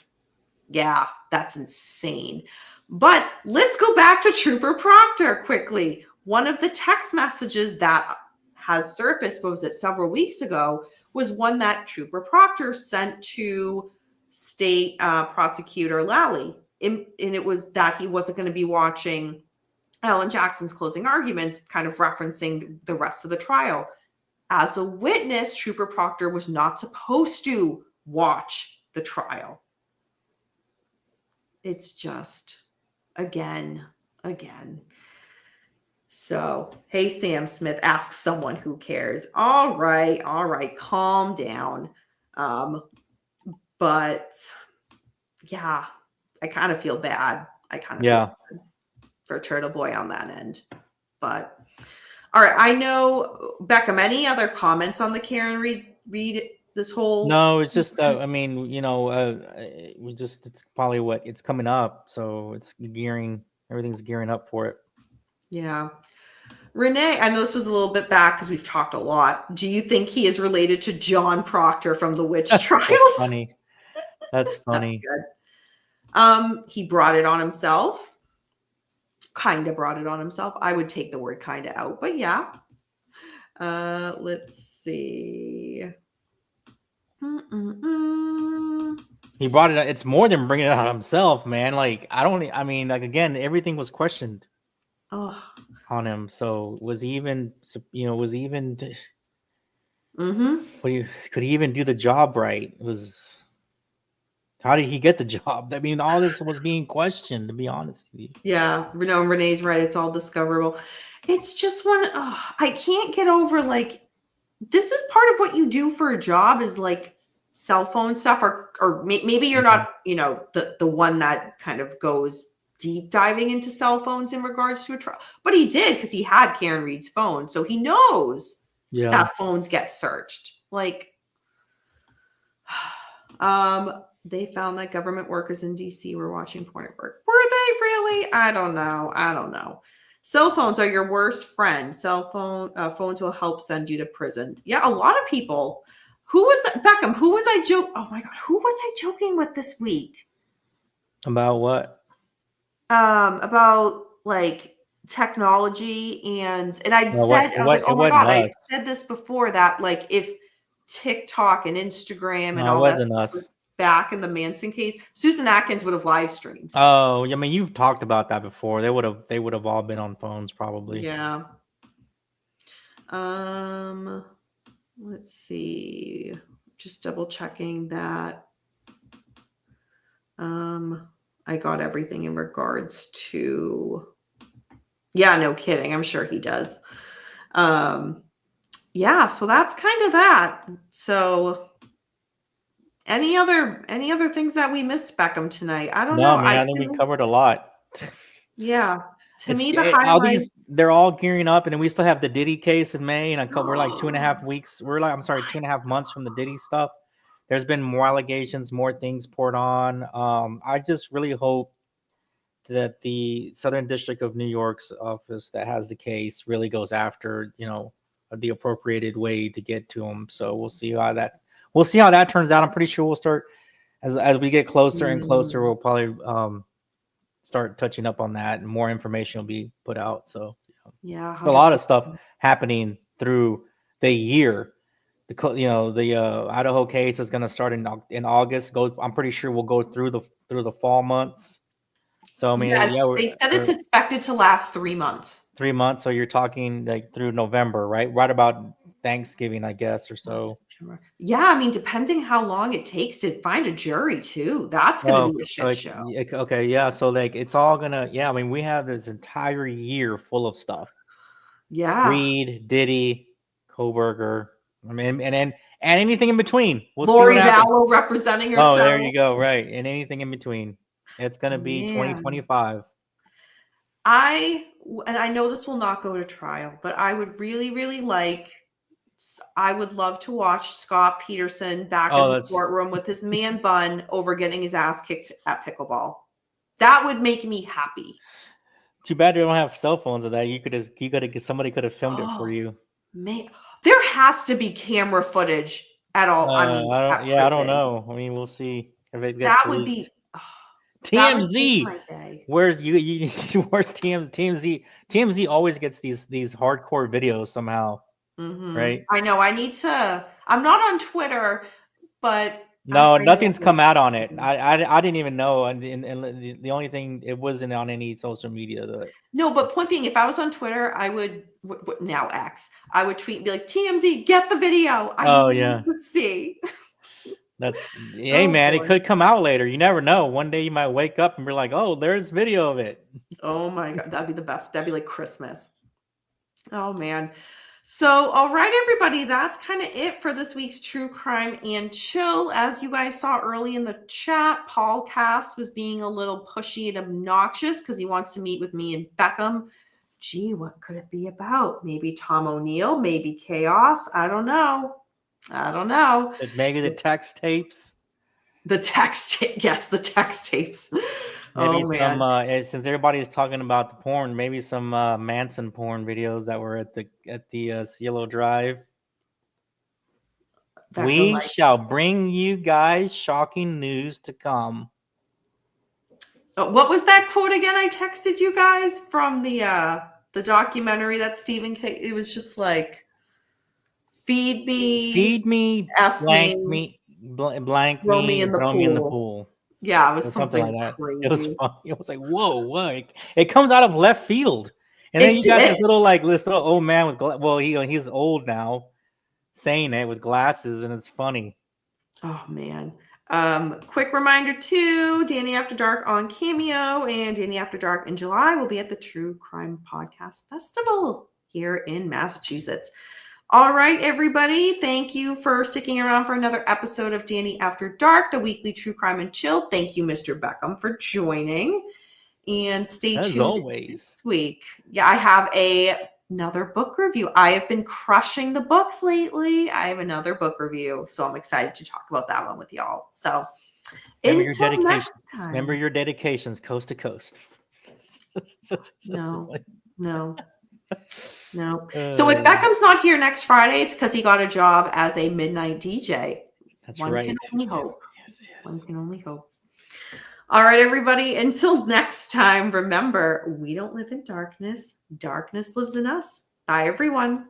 yeah, that's insane. But let's go back to Trooper Proctor quickly. One of the text messages that has surfaced, what was it, several weeks ago, was one that Trooper Proctor sent to State Prosecutor Lally. And it was that he wasn't going to be watching Alan Jackson's closing arguments, kind of referencing the rest of the trial. As a witness, Trooper Proctor was not supposed to watch the trial. It's just, again. So, hey, Sam Smith, ask someone who cares. All right, calm down. But yeah, I kind of feel bad. Feel bad for Turtle Boy on that end. But all right, I know, Beckham, any other comments on the Karen Read this whole? No, it's just I mean, it's probably it's coming up, so everything's gearing up for it. Yeah. Renee, I know this was a little bit back because we've talked a lot. Do you think he is related to John Proctor from the witch trials? That's funny. That's funny. That's good. He brought it on himself. Kind of brought it on himself. I would take the word kind of out, but yeah. Let's see. He brought it. It's more than bringing it on himself, man. Like again, everything was questioned on him. So was he even? Could he even do the job right? How did he get the job? I mean, all this was being questioned, to be honest with you. Yeah, Renee's right. It's all discoverable. It's just I can't get over, like, this is part of what you do for a job is like cell phone stuff, or maybe you're not, the one that kind of goes deep diving into cell phones in regards to a trial, but he did because he had Karen Read's phone, so he knows that phones get searched. Like, they found that government workers in DC were watching porn at work. Were they really? I don't know. Cell phones are your worst friend. Phones will help send you to prison. Yeah, a lot of people. Who was Beckham? Who was I joking? Oh my God, who was I joking with this week? About what? About like technology and I was like, oh my God, I said this before, that like if TikTok and Instagram and all that stuff was back in the Manson case, Susan Atkins would have live streamed. Oh, I mean, you've talked about that before. They would have all been on phones probably. Yeah. Let's see. Just double checking that. I got everything in regards to. Yeah, no kidding. I'm sure he does. Yeah, so that's kind of that. So any other things that we missed, Beckham, tonight? I don't know. I think we covered a lot. Yeah. To me, the highlight. They're all gearing up, and then we still have the Diddy case in May, and we're like 2.5 weeks. 2.5 months from the Diddy stuff. There's been more allegations, more things poured on. I just really hope that the Southern District of New York's office that has the case really goes after, the appropriated way to get to him. So we'll see how that turns out. I'm pretty sure we'll start as we get closer and closer. We'll probably start touching up on that, and more information will be put out. So yeah, there's a lot of stuff happening through the year. The Idaho case is going to start in August. I'm pretty sure we'll go through the fall months. So I mean, they said it's expected to last 3 months. 3 months. So you're talking like through November, right? Right about Thanksgiving, I guess, or so. Yeah, I mean, depending how long it takes to find a jury too, that's going to be a shit show. Okay, yeah. So like, it's all gonna. Yeah, I mean, we have this entire year full of stuff. Yeah. Reed, Diddy, Koberger. I mean, and anything in between. We'll Lori see what happens. Vallow representing herself. Oh, there you go. Right, and anything in between. It's gonna be 2025. I know this will not go to trial, but I would really, really I would love to watch Scott Peterson back in the courtroom with his man bun over getting his ass kicked at pickleball. That would make me happy. Too bad they don't have cell phones of that. Somebody could have filmed it for you. Man, There has to be camera footage at all. I mean, at I don't prison. know. I mean, we'll see if it gets That would leaked. be, oh, that would make TMZ. my day. Where's where's TMZ? TMZ always gets these hardcore videos somehow, right? I know. I need to. I'm not on Twitter, but No, I know nothing's there's come out on it. something. I didn't even know, and the only thing, it wasn't on any social media. No, So, but point being, if I was on Twitter, I would now X. I would tweet and be like, "TMZ, get the video. I oh need yeah, to see." that's hey Oh man, it boy. could come out later. You never know. One day you might wake up and be like, oh, there's video of it. Oh my god, that'd be the best. That'd be like Christmas. Oh man. So, all right, everybody, that's kind of it for this week's True Crime and Chill. As you guys saw early in the chat, Paulcast was being a little pushy and obnoxious because he wants to meet with me and Beckham. Gee, what could it be about? Maybe Tom O'Neill, maybe chaos. I don't know. I don't know. Maybe the text tapes. The text, yes, the text tapes. Maybe Oh some man. since everybody's talking about the porn, maybe some Manson porn videos that were at the Cielo Drive. Beckham, We shall bring you guys shocking news to come. what was that quote again? I texted you guys from the documentary that Stephen K. It was just like, feed me, Feed me, F blank me, me, blank throw me me, in the throw me in the pool. pool. Yeah, it was Or something like something that. It was crazy. funny. It was like, whoa, what? It comes out of left field, and then It you got did. this little old man with well, he's old now, saying it with glasses, and it's funny. Oh man. Quick reminder too, Danny After Dark on Cameo and Danny After Dark in July will be at the True Crime Podcast Festival here in Massachusetts. All right, everybody. Thank you for sticking around for another episode of Danny After Dark, the weekly True Crime and Chill. Thank you, Mr. Beckham, for joining. And stay As tuned always. next week. Yeah, I have another book review. I have been crushing the books lately. I have another book review, so I'm excited to talk about that one with y'all. So Remember your until next dedications. Remember time. your dedications, coast to coast. No, no, no. So if Uh, Beckham's not here next Friday, it's because he got a job as a midnight DJ. that's One can right. only Yes, hope. yes, One yes. can only hope. All right, everybody. Until next time, remember, we don't live in darkness. Darkness lives in us. Bye, everyone.